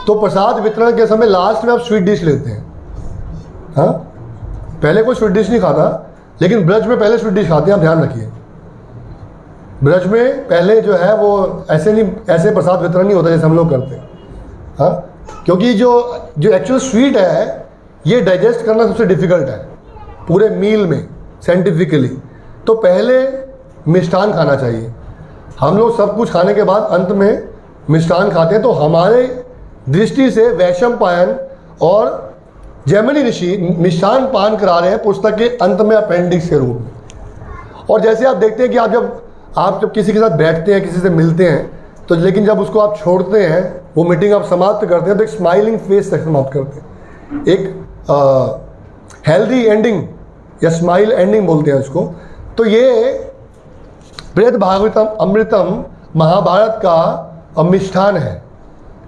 तो प्रसाद वितरण के समय लास्ट में आप स्वीट डिश लेते हैं। हाँ, पहले कोई स्वीट डिश नहीं खाता, लेकिन ब्रज में पहले स्वीट डिश खाते हैं। आप ध्यान रखिए, ब्रज में पहले जो है वो ऐसे प्रसाद वितरण नहीं होता जैसे हम लोग करते हैं। हाँ, क्योंकि जो एक्चुअल स्वीट है ये डाइजेस्ट करना सबसे डिफिकल्ट है पूरे मील में साइंटिफिकली। तो पहले मिष्ठान खाना चाहिए। हम लोग सब कुछ खाने के बाद अंत में मिष्ठान खाते हैं। तो हमारे दृष्टि से वैशंपायन और जैमिनी ऋषि मिष्ठान पान करा रहे हैं पुस्तक के अंत में अपेंडिक्स के रूप में। और जैसे आप देखते हैं कि आप जब किसी के साथ बैठते हैं, किसी से मिलते हैं, तो लेकिन जब उसको आप छोड़ते हैं, वो मीटिंग आप समाप्त करते हैं, तो एक स्माइलिंग फेस से समाप्त करते हैं। एक हेल्दी एंडिंग या स्माइल एंडिंग बोलते हैं उसको। तो ये बृहद भागवतम अमृतम महाभारत का मिष्ठान है,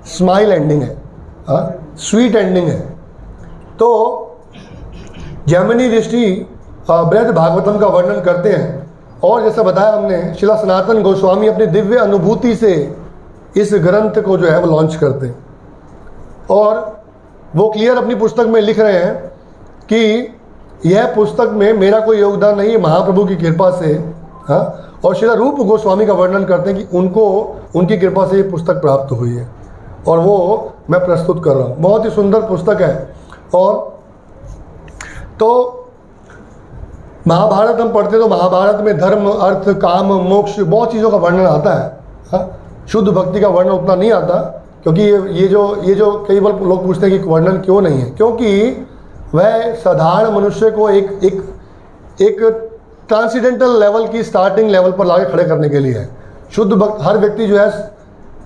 स्माइल एंडिंग है, स्वीट एंडिंग है। तो जैमिनी ऋषि बृहद भागवतम का वर्णन करते हैं। और जैसा बताया हमने, श्रील सनातन गोस्वामी अपनी दिव्य अनुभूति से इस ग्रंथ को जो है वो लॉन्च करते हैं। और वो क्लियर अपनी पुस्तक में लिख रहे हैं कि यह पुस्तक में मेरा कोई योगदान नहीं है, महाप्रभु की कृपा से। हाँ, और श्रील रूप गोस्वामी का वर्णन करते हैं कि उनको उनकी कृपा से ये पुस्तक प्राप्त हुई है, और वो मैं प्रस्तुत कर रहा हूँ। बहुत ही सुंदर पुस्तक है। और तो महाभारत हम पढ़ते तो महाभारत में धर्म, अर्थ, काम, मोक्ष बहुत चीज़ों का वर्णन आता है। हाँ, शुद्ध भक्ति का वर्णन उतना नहीं आता, क्योंकि ये जो कई बार लोग पूछते हैं कि वर्णन क्यों नहीं है, क्योंकि वह साधारण मनुष्य को एक ट्रांसीडेंटल लेवल की स्टार्टिंग लेवल पर लाके खड़े करने के लिए है। शुद्ध भक्त, हर व्यक्ति जो है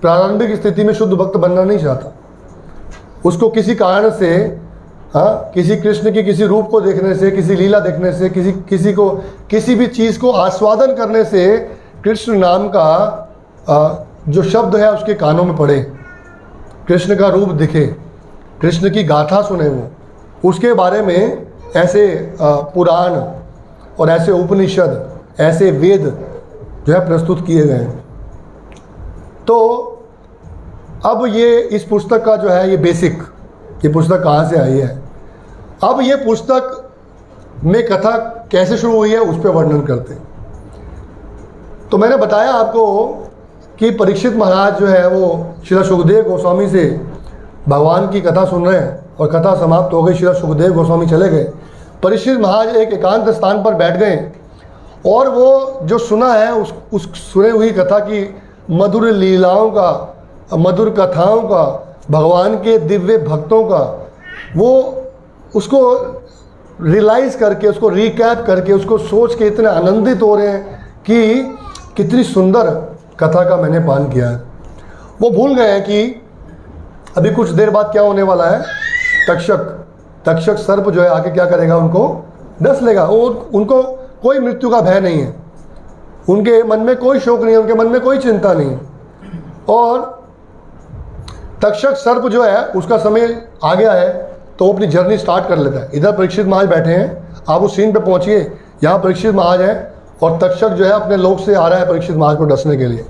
प्रारंभिक स्थिति में शुद्ध भक्त बनना नहीं चाहता। उसको किसी कारण से, हाँ, किसी कृष्ण की किसी रूप को देखने से, किसी लीला देखने से, किसी भी चीज़ को आस्वादन करने से कृष्ण नाम का जो शब्द है उसके कानों में पड़े, कृष्ण का रूप दिखे, कृष्ण की गाथा सुने, वो उसके बारे में ऐसे पुराण और ऐसे उपनिषद, ऐसे वेद जो है प्रस्तुत किए गए हैं। तो अब ये इस पुस्तक का जो है ये बेसिक, ये पुस्तक कहाँ से आई है, अब ये पुस्तक में कथा कैसे शुरू हुई है उस पर वर्णन करते हैं। तो मैंने बताया आपको कि परीक्षित महाराज जो है वो श्री सुखदेव गोस्वामी से भगवान की कथा सुन रहे हैं और कथा समाप्त हो गई, श्री सुखदेव गोस्वामी चले गए। परीक्षित महाराज एक एकांत स्थान पर बैठ गए और वो जो सुना है उस सुनी हुई कथा की मधुर लीलाओं का, मधुर कथाओं का, भगवान के दिव्य भक्तों का, वो उसको रियलाइज़ करके, उसको रिकैप करके, उसको सोच के इतने आनंदित हो रहे हैं कि कितनी सुंदर कथा का मैंने पान किया है। वो भूल गए हैं कि अभी कुछ देर बाद क्या होने वाला है, तक्षक सर्प जो है आके क्या करेगा, उनको डस लेगा। और उनको कोई मृत्यु का भय नहीं है, उनके मन में कोई शोक नहीं है, उनके मन में कोई चिंता नहीं है। और तक्षक सर्प जो है उसका समय आ गया है तो वो अपनी जर्नी स्टार्ट कर लेता है। इधर परीक्षित महाराज बैठे हैं, आप उस सीन पे पहुंचिए, यहाँ परीक्षित महाराज हैं और तक्षक जो है अपने लोक से आ रहा है परीक्षित महाराज को डसने के लिए।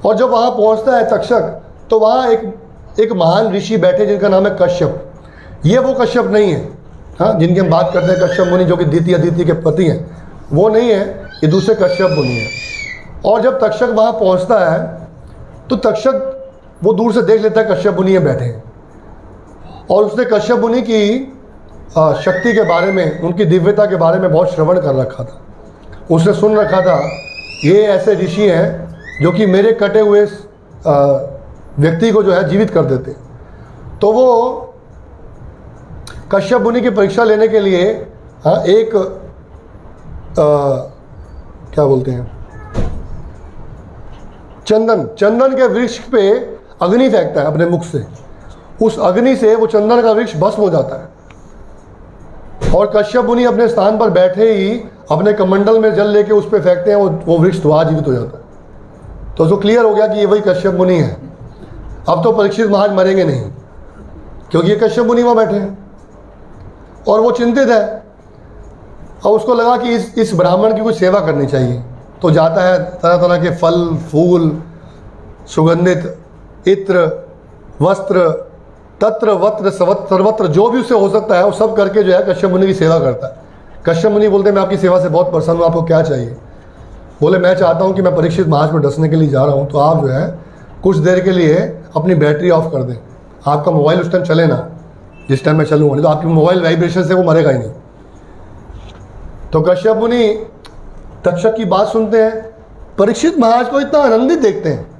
और जब वहाँ पहुँचता है तक्षक, तो वहाँ एक महान ऋषि बैठे जिनका नाम है कश्यप। ये वो कश्यप नहीं है, हाँ, जिनकी हम बात करते हैं कश्यप मुनि, जो कि दीति अदिति के पति हैं, वो नहीं है, ये दूसरे कश्यप मुनि है। और जब तक्षक वहाँ पहुँचता है तो तक्षक वो दूर से देख लेता है कश्यप मुनि बैठे हैं और उसने कश्यप मुनि की शक्ति के बारे में, उनकी दिव्यता के बारे में बहुत श्रवण कर रखा था। उसने सुन रखा था ये ऐसे ऋषि हैं जो कि मेरे कटे हुए व्यक्ति को जो है जीवित कर देते। तो वो कश्यप मुनि की परीक्षा लेने के लिए एक क्या बोलते हैं, चंदन के वृक्ष पे अग्नि फेंकता है अपने मुख से। उस अग्नि से वो चंदन का वृक्ष भस्म हो जाता है और कश्यप मुनि अपने स्थान पर बैठे ही अपने कमंडल में जल लेके उस पर फेंकते हैं, वो वृक्ष तो जीवित हो जाता है। तो उसको क्लियर हो गया कि ये वही कश्यप मुनि है। अब तो परीक्षित महाराज मरेंगे नहीं, क्योंकि ये कश्यप मुनि वहाँ बैठे हैं और वो चिंतित है। और उसको लगा कि इस ब्राह्मण की कुछ सेवा करनी चाहिए, तो जाता है तरह तरह के फल फूल, सुगंधित इत्र, वस्त्र, तत्र वत्र सर्वत्र जो भी उससे हो सकता है वो सब करके जो है कश्यप मुनि की सेवा करता है। कश्यप मुनि बोलते हैं मैं आपकी सेवा से बहुत प्रसन्न हूँ, आपको क्या चाहिए? बोले मैं चाहता हूँ कि मैं परीक्षित महाराज पर डसने के लिए जा रहा हूँ, तो आप जो है कुछ देर के लिए अपनी बैटरी ऑफ कर दें। आपका मोबाइल उस टाइम चले ना जिस टाइम मैं चलूँगा, नहीं तो आपकी मोबाइल वाइब्रेशन से वो मरेगा ही नहीं। तो कश्यप मुनि तक्षक की बात सुनते हैं, परीक्षित महाराज को इतना आनंदित देखते हैं।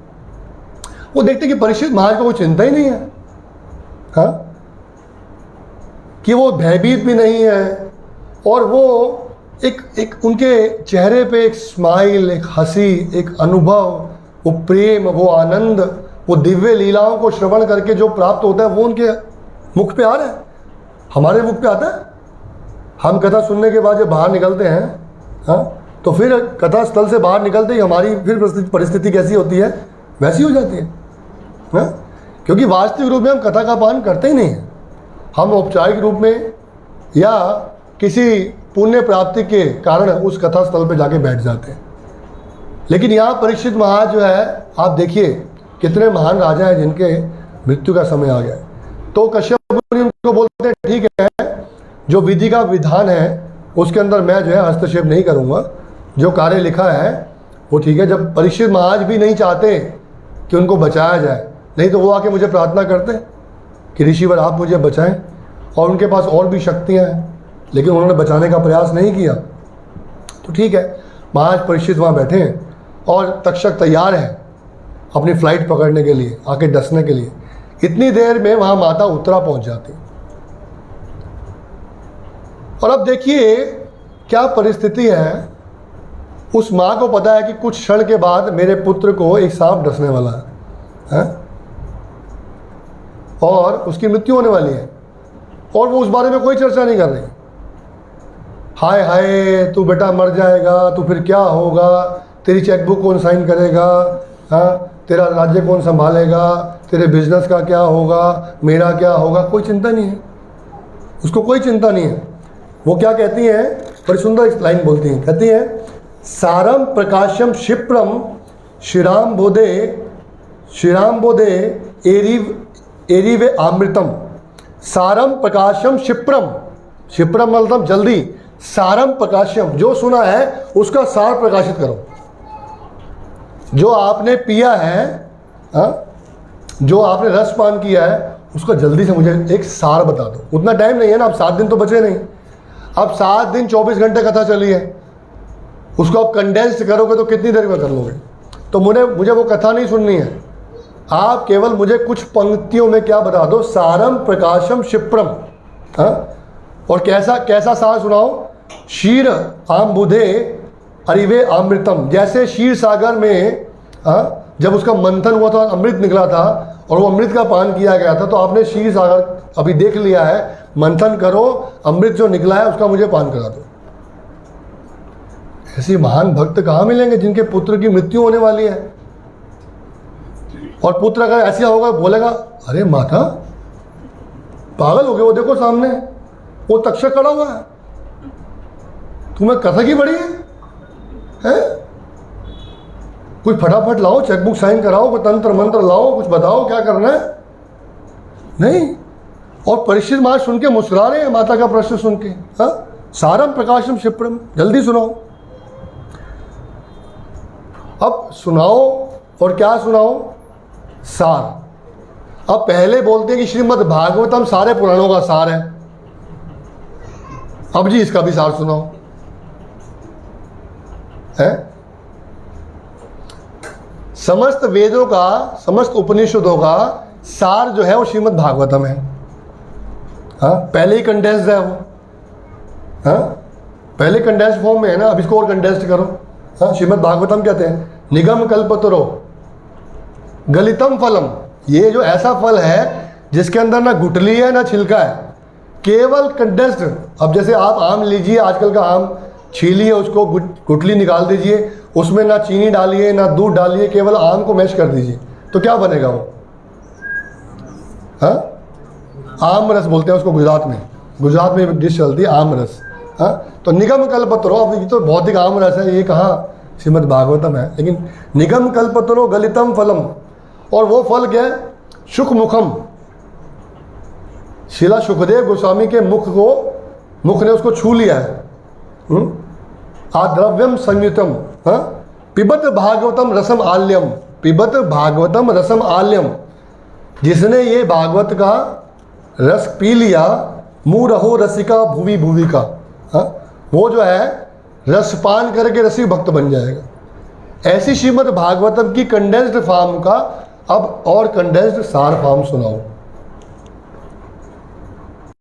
वो देखते हैं कि परीक्षित महाराज को कोई चिंता ही नहीं है, हाँ, कि वो भयभीत भी नहीं है और वो एक उनके चेहरे पे एक स्माइल, एक हंसी, एक अनुभव, वो प्रेम, वो आनंद, वो दिव्य लीलाओं को श्रवण करके जो प्राप्त होता है वो उनके मुख पे आ रहा है, हमारे मुख पे आता है। हम कथा सुनने के बाद जब बाहर निकलते हैं, हाँ, तो फिर कथा स्थल से बाहर निकलते ही हमारी फिर परिस्थिति कैसी होती है, वैसी हो जाती है, हाँ? क्योंकि वास्तविक रूप में हम कथा का पान करते ही नहीं हैं। हम औपचारिक रूप में या किसी पुण्य प्राप्ति के कारण उस कथा स्थल पर जाके बैठ जाते हैं। लेकिन यहाँ परीक्षित महाराज जो है, आप देखिए कितने महान राजा हैं जिनके मृत्यु का समय आ गया है। तो कश्यप मुनि उनको बोलते हैं ठीक है, जो विधि का विधान है उसके अंदर मैं जो है हस्तक्षेप नहीं करूँगा, जो कार्य लिखा है वो ठीक है। जब परीक्षित महाराज भी नहीं चाहते कि उनको बचाया जाए, नहीं तो वो आके मुझे प्रार्थना करते कि ऋषिवर आप मुझे बचाएं, और उनके पास और भी शक्तियाँ हैं, लेकिन उन्होंने बचाने का प्रयास नहीं किया। तो ठीक है, महाराज परीक्षित वहाँ बैठे हैं और तक्षक तैयार है अपनी फ्लाइट पकड़ने के लिए, आके डसने के लिए। इतनी देर में वहाँ माता उत्तरा पहुँच जाती। और अब देखिए क्या परिस्थिति है। उस माँ को पता है कि कुछ क्षण के बाद मेरे पुत्र को एक सांप डसने वाला है, और उसकी मृत्यु होने वाली है और वो उस बारे में कोई चर्चा नहीं कर रही। हाय हाय तू बेटा मर जाएगा, तो फिर क्या होगा, तेरी चेकबुक कौन साइन करेगा, हाँ तेरा राज्य कौन संभालेगा, तेरे बिजनेस का क्या होगा, मेरा क्या होगा, कोई चिंता नहीं है उसको, कोई चिंता नहीं है। वो क्या कहती हैं, बड़ी सुंदर एक लाइन बोलती हैं, कहती हैं सारम प्रकाशम क्षिप्रम श्रीराम बोधे एरिवे अमृतम। सारम प्रकाशम क्षिप्रम मतलब जल्दी, सारम प्रकाशम जो सुना है उसका सार प्रकाशित करो। जो आपने पिया है, जो आपने रसपान किया है, उसका जल्दी से मुझे एक सार बता दो। उतना टाइम नहीं है ना, अब 7 दिन तो बचे नहीं, अब 7 दिन 24 घंटे कथा चली है, उसको आप कंडेंस्ड करोगे तो कितनी देर में कर लोगे। तो मुझे वो कथा नहीं सुननी है, आप केवल मुझे कुछ पंक्तियों में क्या बता दो, सारम प्रकाशम क्षिप्रम। और कैसा सार सुनाओ, क्षीर आम्बुधे अरिवे अमृतम। जैसे क्षीर सागर में जब उसका मंथन हुआ था, अमृत निकला था और वो अमृत का पान किया गया था, तो आपने क्षीर सागर अभी देख लिया है, मंथन करो, अमृत जो निकला है उसका मुझे पान करा दो। ऐसे महान भक्त कहाँ मिलेंगे जिनके पुत्र की मृत्यु होने वाली है, और पुत्र अगर ऐसा होगा बोलेगा अरे माता पागल हो गए, वो देखो सामने वो तक्षक खड़ा हुआ है, तुम्हें कथा की बड़ी है? कुछ फटाफट लाओ, चेकबुक साइन कराओ, कोई तंत्र मंत्र लाओ, कुछ बताओ क्या करना है। नहीं, और परीक्षित महाराज सुन के मुस्कुरा रहे हैं माता का प्रश्न सुन के। सारम प्रकाशम क्षिप्रम, जल्दी सुनाओ। अब सुनाओ, और क्या सुनाओ, सार। अब पहले बोलते हैं कि श्रीमद् भागवतम सारे पुराणों का सार है, अब जी इसका भी सार सुनाओ है। समस्त वेदों का, समस्त उपनिषदों का सार जो है वो श्रीमद् भागवतम है। पहले ही कंडेंस्ड है वो, पहले कंडेंस्ड फॉर्म में है ना, अब इसको और कंडेंस्ड करो। श्रीमद् भागवतम कहते हैं निगम कल्पतरो गलितम फलम। ये जो ऐसा फल है जिसके अंदर ना गुठली है ना छिलका है, केवल कंडेंस्ड। अब जैसे आप आम लीजिए, आजकल का आम छीलिए, उसको गुठली निकाल दीजिए, उसमें ना चीनी डालिए ना दूध डालिए, केवल आम को मैश कर दीजिए, तो क्या बनेगा वो? आम रस बोलते हैं उसको गुजरात में एक डिश चलती है आम रस। तो निगम कल्पतरो, अब ये तो भौतिक आम रस है, ये कहाँ श्रीमद् भागवतम है। लेकिन निगम कल्पतरो गलितम फलम, और वो फल क्या है? शुक मुखम। शिला सुखदेव गोस्वामी के मुख ने उसको छू लिया है। आद्रव्यम संयुतम, पिबत भागवतम रसम आल्यम, पिबत भागवतम रसम आल्यम। जिसने ये भागवत का रस पी लिया, मुँह रहो रसिका भुवि भुवि का, वो जो है रसपान करके रसिक भक्त बन जाएगा। ऐसी श्रीमद् भागवतम की कंडेंस्ड फॉर्म का अब और कंडेंस्ड सार फॉर्म सुनाओ,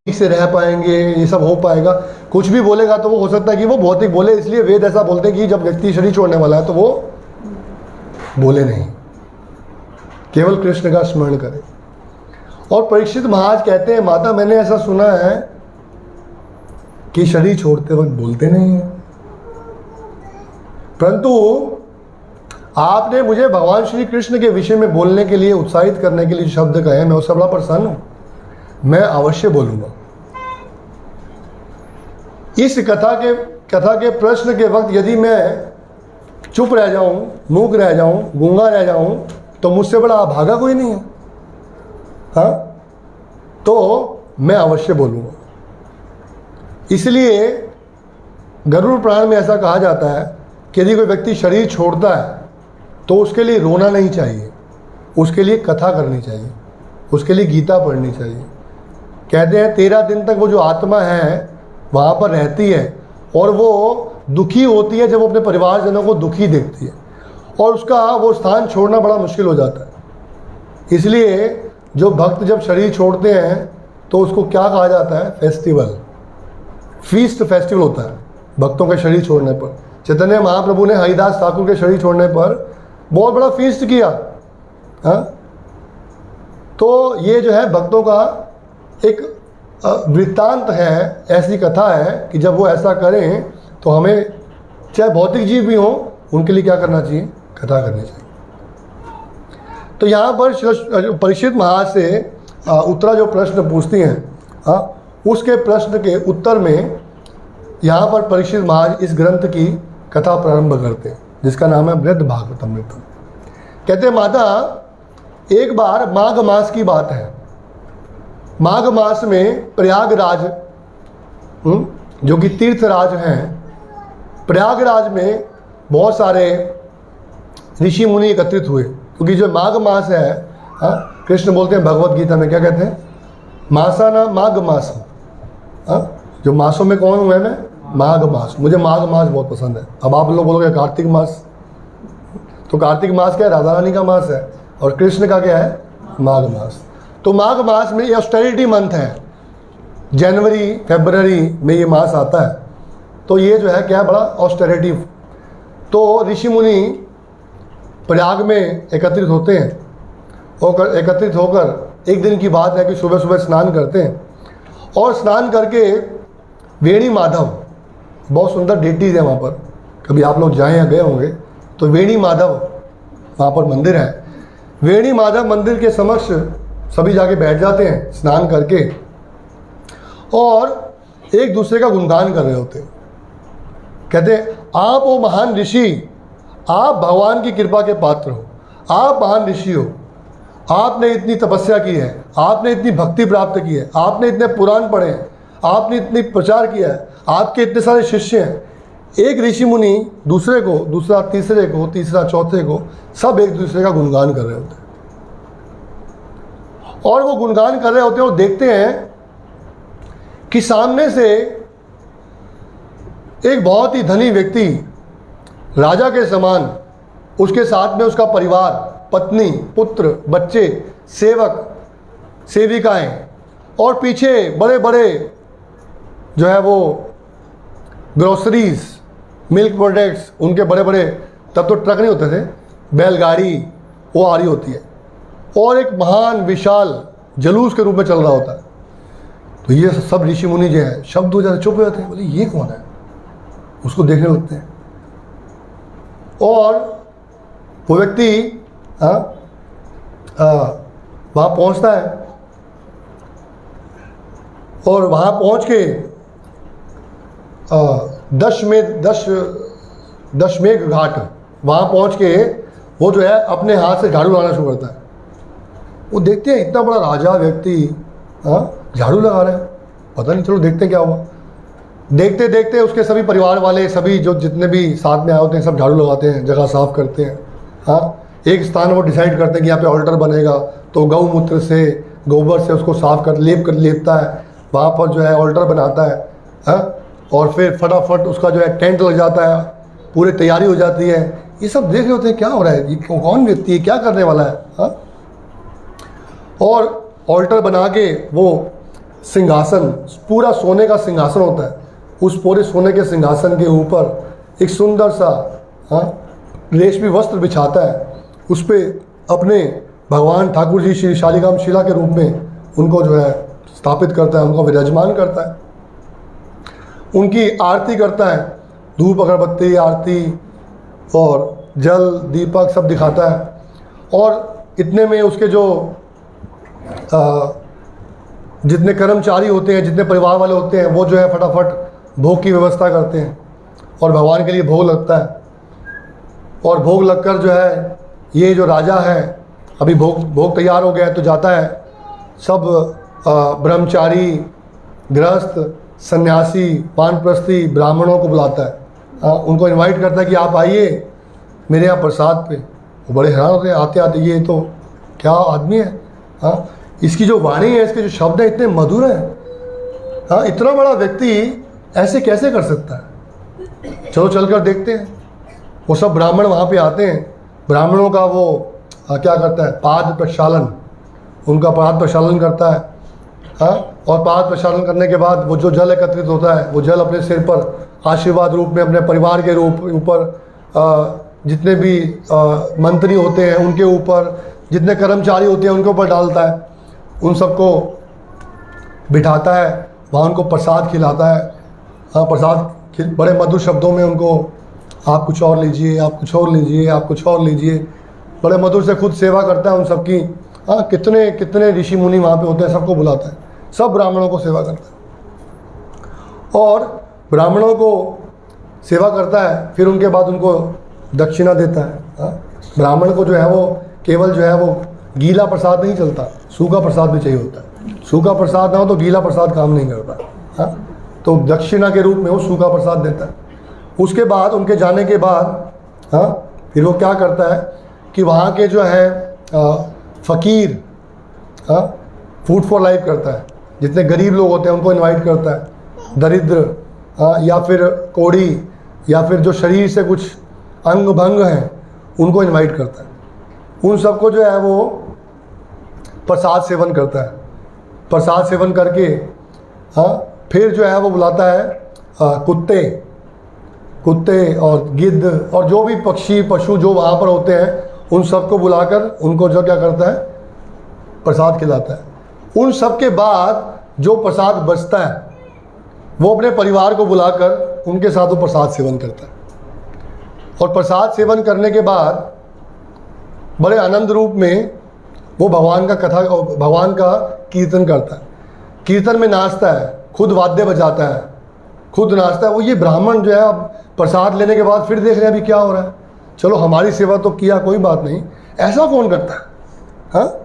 ठीक से रह पाएंगे, ये सब हो पाएगा। कुछ भी बोलेगा तो वो हो सकता है कि वो भौतिक बोले, इसलिए वेद ऐसा बोलते हैं कि जब व्यक्ति शरीर छोड़ने वाला है तो वो बोले नहीं, केवल कृष्ण का स्मरण करे। और परीक्षित महाराज कहते हैं माता मैंने ऐसा सुना है कि शरीर छोड़ते वक्त बोलते नहीं है, परंतु आपने मुझे भगवान श्री कृष्ण के विषय में बोलने के लिए, उत्साहित करने के लिए शब्द कहे, मैं उससे बड़ा प्रसन्न हूं, मैं अवश्य बोलूंगा। इस कथा के प्रश्न के वक्त यदि मैं चुप रह जाऊं, मूक रह जाऊं, गूंगा रह जाऊं, तो मुझसे बड़ा अभागा कोई नहीं है। तो मैं अवश्य बोलूंगा। इसलिए गरुड़ पुराण में ऐसा कहा जाता है कि यदि कोई व्यक्ति शरीर छोड़ता है तो उसके लिए रोना नहीं चाहिए, उसके लिए कथा करनी चाहिए, उसके लिए गीता पढ़नी चाहिए। कहते हैं 13 दिन तक वो जो आत्मा है वहाँ पर रहती है और वो दुखी होती है जब वो अपने परिवारजनों को दुखी देखती है, और उसका वो स्थान छोड़ना बड़ा मुश्किल हो जाता है। इसलिए जो भक्त जब शरीर छोड़ते हैं तो उसको क्या कहा जाता है? फेस्टिवल, फीस्ट फेस्टिवल होता है भक्तों के शरीर छोड़ने पर। चैतन्य महाप्रभु ने हरिदास ठाकुर के शरीर छोड़ने पर बहुत बड़ा फीस्ट किया। तो ये जो है भक्तों का एक वृत्तांत है, ऐसी कथा है कि जब वो ऐसा करें तो हमें चाहे भौतिक जीव भी हों उनके लिए क्या करना चाहिए, कथा करनी चाहिए। तो यहाँ पर परीक्षित महाराज से उत्तरा जो प्रश्न पूछती हैं, उसके प्रश्न के उत्तर में यहाँ पर परीक्षित महाराज इस ग्रंथ की कथा प्रारंभ करते हैं, जिसका नाम है बृहद भागवतमृतम। कहते हैं, माता, एक बार माघ मास की बात है। माघ मास में प्रयागराज, जो कि तीर्थराज हैं, प्रयागराज में बहुत सारे ऋषि मुनि एकत्रित हुए, क्योंकि जो माघ मास है, कृष्ण बोलते हैं भगवत गीता में, क्या कहते हैं, मासा ना माघ मास। जो मासों में कौन हूँ मैं, माघ मास। मुझे माघ मास बहुत पसंद है। अब आप लोग बोलोगे कार्तिक मास, तो कार्तिक मास क्या है, राधा रानी का मास है, और कृष्ण का क्या है, माघ मास। तो माघ मास में ये ऑस्टेरिटी मंथ है, जनवरी फरवरी में ये मास आता है। तो ये जो है क्या है, बड़ा ऑस्टेरिटी। तो ऋषि मुनि प्रयाग में एकत्रित होते हैं, और एकत्रित होकर एक दिन की बात है कि सुबह सुबह स्नान करते हैं, और स्नान करके वेणी माधव, बहुत सुंदर डेटीज है वहाँ पर, कभी आप लोग जाएं या गए होंगे तो वेणी माधव वहाँ पर मंदिर है। वेणी माधव मंदिर के समक्ष सभी जाके बैठ जाते हैं स्नान करके, और एक दूसरे का गुणगान कर रहे होते हैं। कहते हैं, आप वो महान ऋषि, आप भगवान की कृपा के पात्र हो, आप महान ऋषि हो, आपने इतनी तपस्या की है, आपने इतनी भक्ति प्राप्त की है, आपने इतने पुराण पढ़े हैं, आपने इतनी प्रचार किया है, आपके इतने सारे शिष्य हैं। एक ऋषि मुनि दूसरे को, दूसरा तीसरे को, तीसरा चौथे को, सब एक दूसरे का गुणगान कर रहे होते हैं। और वो गुणगान कर रहे होते हैं और देखते हैं कि सामने से एक बहुत ही धनी व्यक्ति, राजा के समान, उसके साथ में उसका परिवार, पत्नी, पुत्र, बच्चे, सेवक, सेविकाएं, और पीछे बड़े बड़े जो है वो ग्रोसरीज, मिल्क प्रोडक्ट्स, उनके बड़े बड़े, तब तो ट्रक नहीं होते थे, बैलगाड़ी वो आ रही होती है, और एक महान विशाल जुलूस के रूप में चल रहा होता है। तो ये सब ऋषि मुनि जो है शब्द हो जाते, चुप हो जाते हैं, बोले ये कौन है, उसको देखने लगते हैं। और वो व्यक्ति वहाँ पहुँचता है, और वहाँ पहुँच के दशमेघ घाट, वहाँ पहुँच के वो जो है अपने हाथ से झाड़ू लगाना शुरू करता है। वो देखते हैं इतना बड़ा राजा व्यक्ति झाड़ू लगा रहा है, पता नहीं, चलो देखते हैं क्या हुआ। देखते देखते उसके सभी परिवार वाले, सभी जो जितने भी साथ में आए होते हैं, सब झाड़ू लगाते हैं, जगह साफ करते हैं। एक स्थान वो डिसाइड करते हैं कि यहाँ पे ऑल्टर बनेगा, तो गौमूत्र से, गोबर से उसको साफ कर लेपता है, वहाँ पर जो है ऑल्टर बनाता है, और फिर फटाफट उसका जो है टेंट लग जाता है, पूरी तैयारी हो जाती है। ये सब देख रहे होते हैं क्या हो रहा है, ये कौन व्यक्ति है, क्या करने वाला है। और ऑल्टर बना के वो सिंहासन, पूरा सोने का सिंहासन होता है, उस पूरे सोने के सिंहासन के ऊपर एक सुंदर सा रेशमी वस्त्र बिछाता है, उस पर अपने भगवान ठाकुर जी श्री शालिग्राम शिला के रूप में उनको जो है स्थापित करता है, उनको विराजमान करता है, उनकी आरती करता है, धूप अगरबत्ती आरती और जल दीपक सब दिखाता है। और इतने में उसके जो जितने कर्मचारी होते हैं, जितने परिवार वाले होते हैं, वो जो है फटाफट भोग की व्यवस्था करते हैं, और भगवान के लिए भोग लगता है। और भोग लगकर जो है ये जो राजा है, अभी भोग तैयार हो गया है, तो जाता है, सब ब्रह्मचारी, गृहस्थ, सन्यासी, वानप्रस्थी, ब्राह्मणों को बुलाता है, उनको इनवाइट करता है कि आप आइए मेरे यहाँ प्रसाद पे। वो बड़े हैरान होते हैं, आते आते ये तो क्या आदमी है, इसकी जो वाणी है, इसके जो शब्द हैं इतने मधुर हैं, इतना बड़ा व्यक्ति ऐसे कैसे कर सकता है। चलो चलकर देखते हैं। वो सब ब्राह्मण वहाँ पे आते हैं, ब्राह्मणों का वो क्या करता है, पाद प्रक्षालन, उनका पाद प्रक्षालन करता है। और पाद प्रक्षालन करने के बाद वो जो जल एकत्रित होता है, वो जल अपने सिर पर आशीर्वाद रूप में, अपने परिवार के रूप ऊपर, जितने भी मंत्री होते हैं उनके ऊपर, जितने कर्मचारी होते हैं उनके ऊपर डालता है, उन सबको बिठाता है, वहाँ उनको प्रसाद खिलाता है। हाँ, बड़े मधुर शब्दों में उनको आप कुछ और लीजिए, आप कुछ और लीजिए, आप कुछ और लीजिए, बड़े मधुर से खुद सेवा करता है उन सबकी। हाँ, कितने कितने ऋषि मुनि वहाँ पे होते हैं, सबको बुलाता है, सब ब्राह्मणों को सेवा करता है और ब्राह्मणों को सेवा करता है। फिर उनके बाद उनको दक्षिणा देता है। हाँ, ब्राह्मण को जो है वो केवल जो है वो गीला प्रसाद नहीं चलता, सूखा प्रसाद भी चाहिए होता है। सूखा प्रसाद ना हो तो गीला प्रसाद काम नहीं करता। हाँ, तो दक्षिणा के रूप में वो सूखा प्रसाद देता है। उसके बाद उनके जाने के बाद हाँ, फिर वो क्या करता है कि वहाँ के जो है फ़कीर, हाँ, फूड फॉर लाइफ करता है। जितने गरीब लोग होते हैं उनको इनवाइट करता है, दरिद्र, हाँ, या फिर कोढ़ी, या फिर जो शरीर से कुछ अंग भंग हैं उनको इनवाइट करता है। उन सबको जो है वो प्रसाद सेवन करता है। प्रसाद सेवन करके हाँ, फिर जो है वो बुलाता है कुत्ते और गिद्ध और जो भी पक्षी पशु जो वहाँ पर होते हैं उन सबको बुलाकर उनको जो क्या करता है, प्रसाद खिलाता है। उन सब के बाद जो प्रसाद बचता है वो अपने परिवार को बुलाकर उनके साथ वो प्रसाद सेवन करता है। और प्रसाद सेवन करने के बाद बड़े आनंद रूप में वो भगवान का कीर्तन करता है। कीर्तन में नाचता है, खुद वाद्य बजाता है, खुद नाचता है। वो ये ब्राह्मण जो है अब प्रसाद लेने के बाद फिर देख रहे हैं अभी क्या हो रहा है, चलो हमारी सेवा तो किया, कोई बात नहीं, ऐसा कौन करता है। हाँ,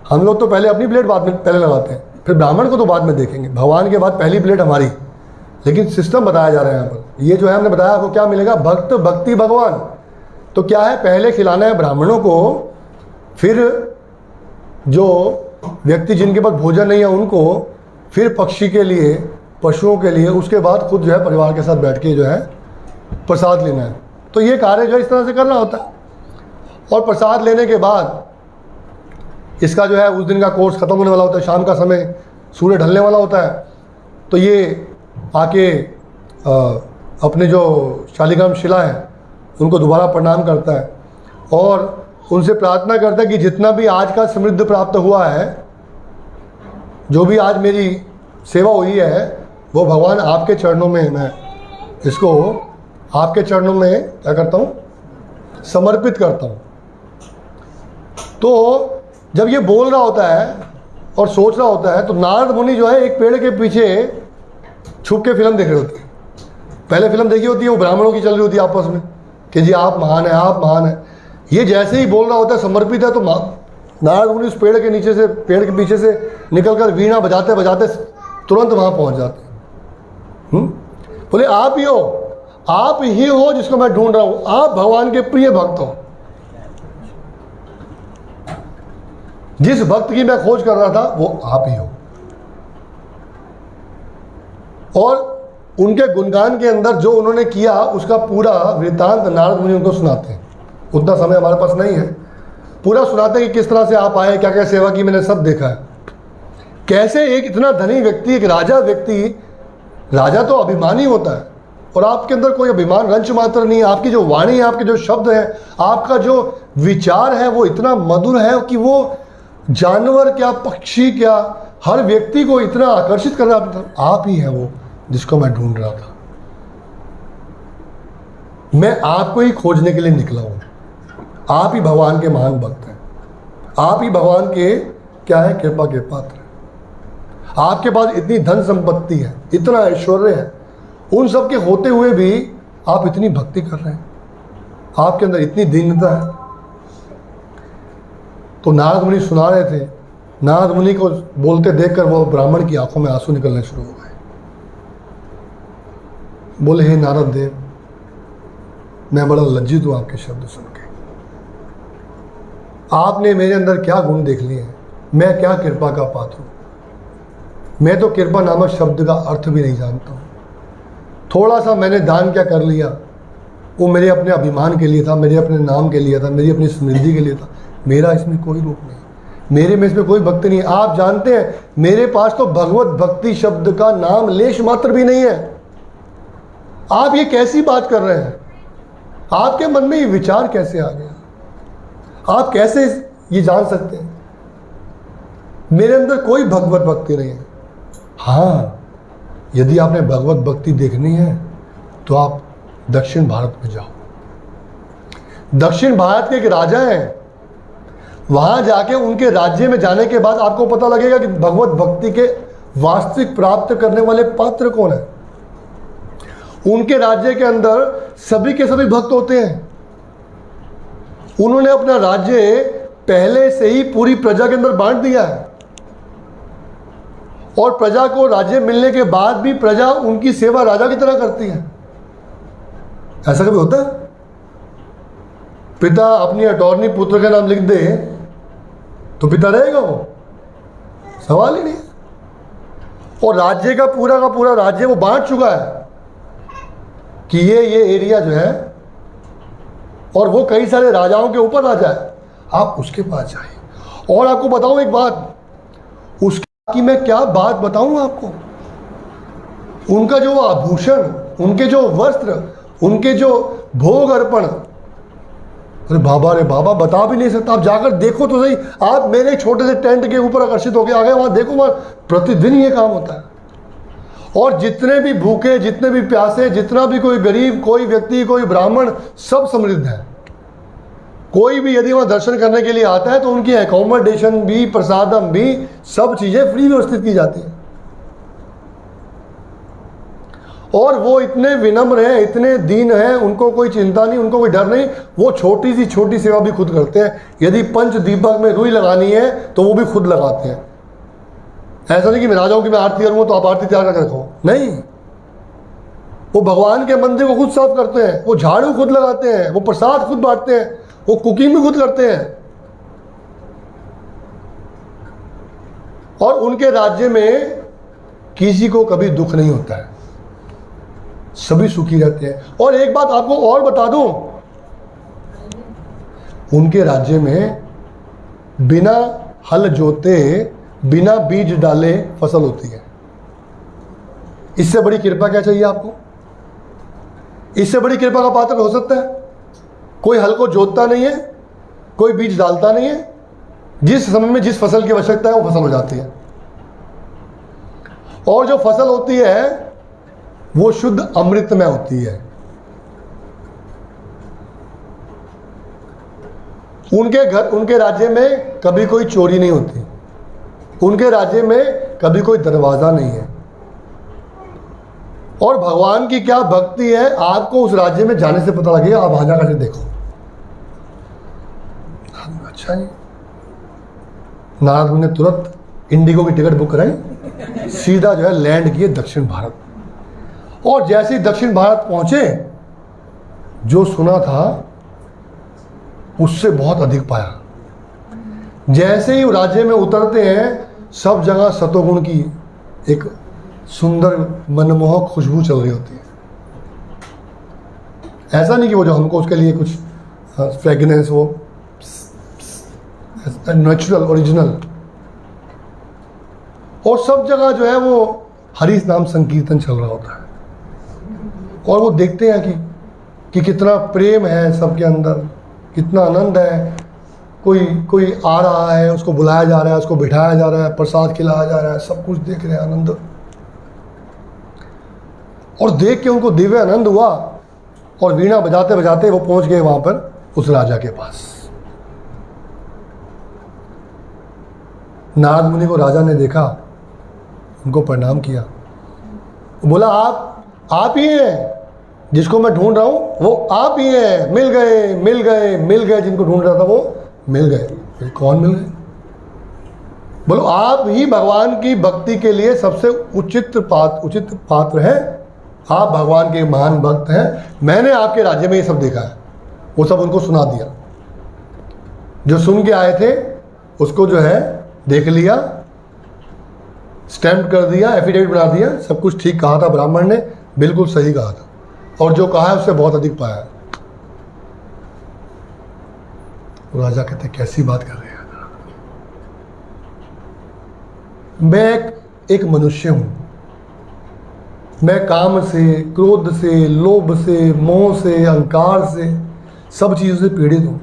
हम लोग तो पहले अपनी प्लेट बाद में पहले लगाते हैं, फिर ब्राह्मण को तो बाद में देखेंगे, भगवान के बाद पहली प्लेट हमारी। लेकिन सिस्टम बताया जा रहा है यहाँ पर। ये जो है हमने बताया आपको क्या मिलेगा, भक्त भक्ति भगवान। तो क्या है, पहले खिलाना है ब्राह्मणों को, फिर जो व्यक्ति जिनके पास भोजन नहीं है उनको, फिर पक्षी के लिए, पशुओं के लिए, उसके बाद खुद जो है परिवार के साथ बैठ के जो है प्रसाद लेना है। तो ये कार्य जो है इस तरह से करना होता है। और प्रसाद लेने के बाद इसका जो है उस दिन का कोर्स ख़त्म होने वाला होता है, शाम का समय सूर्य ढलने वाला होता है। तो ये आके अपने जो शालिग्राम शिला है उनको दोबारा प्रणाम करता है और उनसे प्रार्थना करता है कि जितना भी आज का समृद्ध प्राप्त हुआ है, जो भी आज मेरी सेवा हुई है, वो भगवान आपके चरणों में मैं इसको आपके चरणों में क्या करता हूँ, समर्पित करता हूँ। तो जब ये बोल रहा होता है और सोच रहा होता है तो नारद मुनि जो है एक पेड़ के पीछे छुप के फिल्म देख रहे होते हैं। पहले फिल्म देखी होती है, वो ब्राह्मणों की चल रही होती है आपस में कि जी आप महान हैं, आप महान हैं। ये जैसे ही बोल रहा होता है, समर्पित है, तो नारद मुनि उस पेड़ के नीचे से, पेड़ के पीछे से निकलकर वीणा बजाते बजाते तुरंत वहाँ पहुँच जाते हैं। बोले आप ही हो जिसको मैं ढूंढ रहा हूँ, आप भगवान के प्रिय भक्त हो। जिस भक्त की मैं खोज कर रहा था वो आप ही हो। और उनके गुणगान के अंदर जो उन्होंने किया उसका पूरा वृत्तांत नारद मुनि उनको सुनाते हैं। उतना समय हमारे पास नहीं है, पूरा सुनाते हैं कि किस तरह से आप आए, क्या क्या सेवा की, मैंने सब देखा है। कैसे एक इतना धनी व्यक्ति, एक राजा व्यक्ति, राजा तो अभिमानी होता है और आपके अंदर कोई अभिमान रंच मात्र नहीं है। आपकी जो वाणी है, आपके जो शब्द हैं, आपका जो विचार है वो इतना मधुर है कि वो जानवर क्या, पक्षी क्या, हर व्यक्ति को इतना आकर्षित कर रहा है। आप ही है वो जिसको मैं ढूंढ रहा था। मैं आपको ही खोजने के लिए निकला हूं। आप ही भगवान के महान भक्त हैं, आप ही भगवान के क्या है, कृपा के पात्र हैं। आपके पास इतनी धन संपत्ति है, इतना ऐश्वर्य है, उन सब के होते हुए भी आप इतनी भक्ति कर रहे हैं, आपके अंदर इतनी दीनता है। तो नारद मुनि सुना रहे थे। नारद मुनि को बोलते देखकर वो ब्राह्मण की आंखों में आंसू निकलने शुरू हो गए। बोले, हे नारद देव, मैं बड़ा लज्जित हूं आपके शब्द सुन के। आपने मेरे अंदर क्या गुण देख लिए हैं, मैं क्या कृपा का पात्र हूं। मैं तो कृपा नामक शब्द का अर्थ भी नहीं जानता हूं। थोड़ा सा मैंने दान क्या कर लिया, वो मेरे अपने अभिमान के लिए था, मेरे अपने नाम के लिए था, मेरी अपनी समृद्धि के लिए था। मेरा इसमें कोई रूप नहीं, मेरे में इसमें कोई भक्ति नहीं है। आप जानते हैं मेरे पास तो भगवत भक्ति शब्द का नाम लेश मात्र भी नहीं है। आप ये कैसी बात कर रहे हैं, आपके मन में ये विचार कैसे आ गया, आप कैसे ये जान सकते हैं मेरे अंदर कोई भगवत भक्ति नहीं है। हाँ, यदि आपने भगवत भक्ति देखनी है तो आप दक्षिण भारत में जाओ। दक्षिण भारत के एक राजा हैं, वहां जाके उनके राज्य में जाने के बाद आपको पता लगेगा कि भगवत भक्ति के वास्तविक प्राप्त करने वाले पात्र कौन है। उनके राज्य के अंदर सभी के सभी भक्त होते हैं। उन्होंने अपना राज्य पहले से ही पूरी प्रजा के अंदर बांट दिया है और प्रजा को राज्य मिलने के बाद भी प्रजा उनकी सेवा राजा की तरह करती है। ऐसा कभी होता है? पिता अपनी अटॉर्नी पुत्र का नाम लिख दे तो पिता रहेगा वो? सवाल ही नहीं। और राज्य का पूरा राज्य वो बांट चुका है कि ये एरिया जो है, और वो कई सारे राजाओं के ऊपर राजा है। आप उसके पास जाइए। और आपको बताऊं एक बात, उसकी मैं क्या बात बताऊं आपको, उनका जो आभूषण, उनके जो वस्त्र, उनके जो भोग अर्पण, अरे बाबा बता भी नहीं सकता। आप जाकर देखो तो सही। आप मेरे छोटे से टेंट के ऊपर आकर्षित होकर आ गए, वहां देखो, वहां प्रतिदिन ये काम होता है। और जितने भी भूखे, जितने भी प्यासे, जितना भी कोई गरीब, कोई व्यक्ति, कोई ब्राह्मण, सब समृद्ध है। कोई भी यदि वहां दर्शन करने के लिए आता है तो उनकी एकोमोडेशन भी, प्रसादम भी, सब चीजें फ्री व्यवस्थित की जाती है। और वो इतने विनम्र हैं, इतने दीन हैं, उनको कोई चिंता नहीं, उनको कोई डर नहीं। वो छोटी सी छोटी सेवा भी खुद करते हैं। यदि पंच दीपक में रुई लगानी है तो वो भी खुद लगाते हैं। ऐसा नहीं कि मैं राजाओं की मैं आरती करूंगा तो आप आरती तैयार करके रखो, नहीं। वो भगवान के मंदिर को खुद साफ करते हैं, वो झाड़ू खुद लगाते हैं, वो प्रसाद खुद बांटते हैं, वो कुकिंग भी खुद करते हैं। और उनके राज्य में किसी को कभी दुख नहीं होता है, सभी सुखी रहते हैं। और एक बात आपको और बता दूं, उनके राज्य में बिना हल जोते, बिना बीज डाले फसल होती है। इससे बड़ी कृपा क्या चाहिए आपको? इससे बड़ी कृपा का पात्र हो सकता है? कोई हल को जोतता नहीं है, कोई बीज डालता नहीं है, जिस समय में जिस फसल की आवश्यकता है वो फसल हो जाती है। और जो फसल होती है वो शुद्ध अमृत में होती है। उनके घर, उनके राज्य में कभी कोई चोरी नहीं होती, उनके राज्य में कभी कोई दरवाजा नहीं है। और भगवान की क्या भक्ति है आपको उस राज्य में जाने से पता लगेगा। आप आ जाकर देखो। अच्छा जी, नारद मुनि ने तुरंत इंडिगो की टिकट बुक कराई, सीधा जो है लैंड किए दक्षिण भारत। और जैसे ही दक्षिण भारत पहुंचे, जो सुना था उससे बहुत अधिक पाया। जैसे ही राज्य में उतरते हैं, सब जगह सतोगुण की एक सुंदर मनमोहक खुशबू चल रही होती है। ऐसा नहीं कि वो जो हमको उसके लिए कुछ फ्रेगनेंस, वो नेचुरल, ओरिजिनल। और सब जगह जो है वो हरि नाम संकीर्तन चल रहा होता है। और वो देखते हैं कि कितना प्रेम है सबके अंदर, कितना आनंद है। कोई आ रहा है, उसको बुलाया जा रहा है, उसको बिठाया जा रहा है, प्रसाद खिलाया जा रहा है, सब कुछ देख रहे हैं, आनंद। और देख के उनको दिव्य आनंद हुआ और वीणा बजाते बजाते वो पहुंच गए वहां पर उस राजा के पास। नारद मुनि को राजा ने देखा, उनको प्रणाम किया, बोला आप ही हैं जिसको मैं ढूंढ रहा हूं, वो आप ही हैं। मिल गए मिल गए मिल गए, जिनको ढूंढ रहा था वो मिल गए। कौन मिल गए? बोलो आप ही भगवान की भक्ति के लिए सबसे उचित पात्र हैं। आप भगवान के महान भक्त हैं। मैंने आपके राज्य में ये सब देखा है। वो सब उनको सुना दिया। जो सुन के आए थे उसको जो है देख लिया, स्टैम्प कर दिया, एफिडेविट बना दिया, सब कुछ ठीक कहा था ब्राह्मण ने, बिल्कुल सही कहा था। और जो कहा है उससे बहुत अधिक पाया है। राजा कहते कैसी बात कर रहे हैं? मैं एक मनुष्य हूं। मैं काम से, क्रोध से, लोभ से, मोह से, अहंकार से, सब चीज़ों से पीड़ित हूं।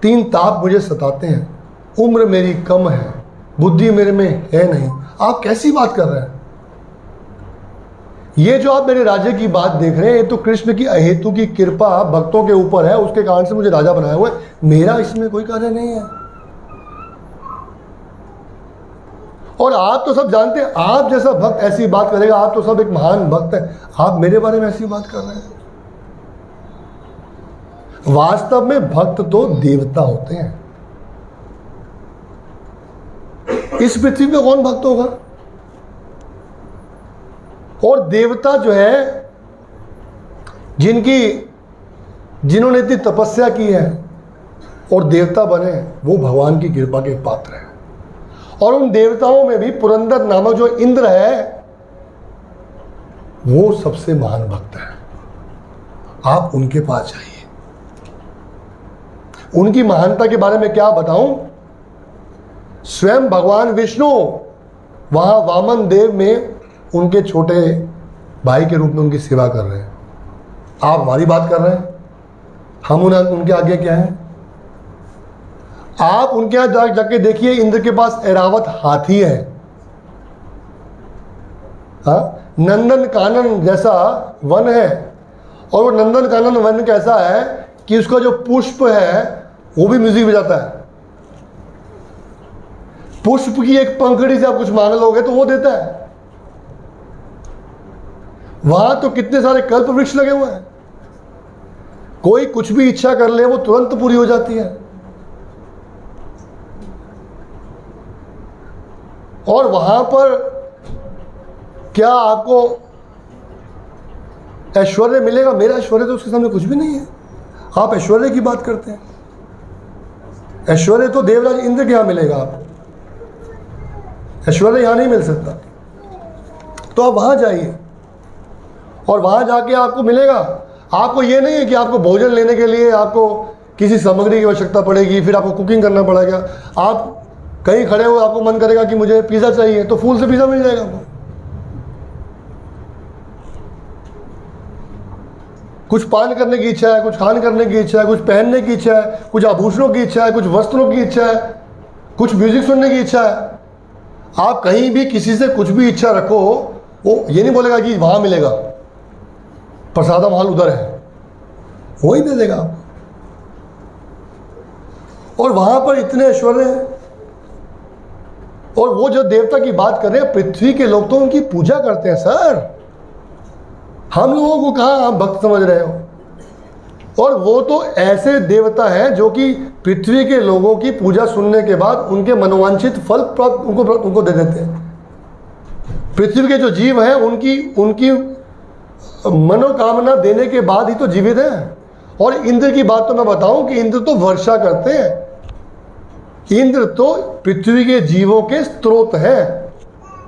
3 ताप मुझे सताते हैं। उम्र मेरी कम है, बुद्धि मेरे में है नहीं। आप कैसी बात कर रहे हैं? ये जो आप मेरे राज्य की बात देख रहे हैं, ये तो कृष्ण की अहेतु की कृपा भक्तों के ऊपर है, उसके कारण से मुझे राजा बनाया हुआ है, मेरा इसमें कोई कार्य नहीं है। और आप तो सब जानते हैं, आप जैसा भक्त ऐसी बात करेगा, आप तो सब एक महान भक्त है, आप मेरे बारे में ऐसी बात कर रहे हैं। वास्तव में भक्त तो देवता होते हैं। इस पृथ्वी पे कौन भक्त होगा? और देवता जो है, जिन्होंने इतनी तपस्या की है और देवता बने, वो भगवान की कृपा के पात्र हैं। और उन देवताओं में भी पुरंदर नामक जो इंद्र है, वो सबसे महान भक्त है। आप उनके पास जाइए। उनकी महानता के बारे में क्या बताऊं? स्वयं भगवान विष्णु वहां वामन देव में उनके छोटे भाई के रूप में उनकी सेवा कर रहे हैं। आप हमारी बात कर रहे हैं, हम उनके आगे क्या है? आप उनके यहां जाके देखिए, इंद्र के पास ऐरावत हाथी है। हाँ, नंदन कानन जैसा वन है। और वो नंदन कानन वन कैसा है कि उसका जो पुष्प है वो भी म्यूजिक बजाता है। पुष्प की एक पंखड़ी से आप कुछ मांग लोगे तो वो देता है। वहां तो कितने सारे कल्प वृक्ष लगे हुए हैं, कोई कुछ भी इच्छा कर ले वो तुरंत पूरी हो जाती है। और वहां पर क्या आपको ऐश्वर्य मिलेगा? मेरा ऐश्वर्य तो उसके सामने कुछ भी नहीं है। आप ऐश्वर्य की बात करते हैं, ऐश्वर्य तो देवराज इंद्र के यहां मिलेगा, आपको ऐश्वर्य यहां नहीं मिल सकता। तो आप वहां जाइए और वहां जाके आपको मिलेगा। आपको ये नहीं है कि आपको भोजन लेने के लिए आपको किसी सामग्री की आवश्यकता पड़ेगी, फिर आपको कुकिंग करना पड़ेगा। आप कहीं खड़े हो, आपको मन करेगा कि मुझे पिज़्ज़ा चाहिए, तो फूल से पिज़्ज़ा मिल जाएगा आपको। कुछ पान करने की इच्छा है, कुछ खान करने की इच्छा है, कुछ पहनने की इच्छा है, कुछ आभूषणों की इच्छा है, कुछ वस्त्रों की इच्छा है, कुछ म्यूजिक सुनने की इच्छा है। आप कहीं भी किसी से कुछ भी इच्छा रखो, वो ये नहीं बोलेगा कि वहां मिलेगा, प्रसादा महल उधर है, वही दे देगा आपको। और वहां पर इतने ऐश्वर्य हैं। और वो जो देवता की बात कर रहे हैं, पृथ्वी के लोग तो उनकी पूजा करते हैं सर। हम लोगों को कहाँ आप भक्त समझ रहे हो? और वो तो ऐसे देवता हैं जो कि पृथ्वी के लोगों की पूजा सुनने के बाद उनके मनोवांछित फल प्राप्त उनको दे देते हैं। पृथ्वी के जो जीव हैं उनकी मनोकामना देने के बाद ही तो जीवित हैं। और इंद्र की बात तो मैं बताऊं कि इंद्र तो वर्षा करते हैं। इंद्र तो पृथ्वी के जीवों के स्रोत हैं।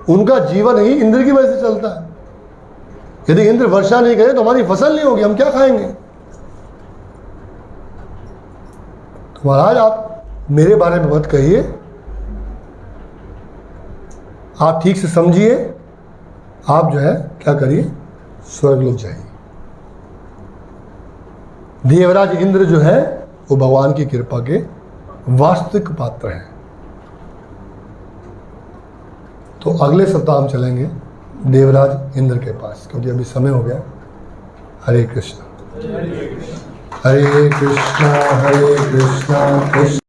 उनका जीवन ही इंद्र की वजह से चलता है। यदि इंद्र वर्षा नहीं करे तो हमारी फसल नहीं होगी, हम क्या खाएंगे? तो महाराज आप मेरे बारे में मत कहिए, आप ठीक से समझिए। आप जो है क्या करिए, स्वर्गलोक जाइए। देवराज इंद्र जो है वो भगवान की कृपा के वास्तविक पात्र हैं। तो अगले सप्ताह हम चलेंगे देवराज इंद्र के पास, क्योंकि अभी समय हो गया। हरे कृष्णा हरे कृष्णा कृष्ण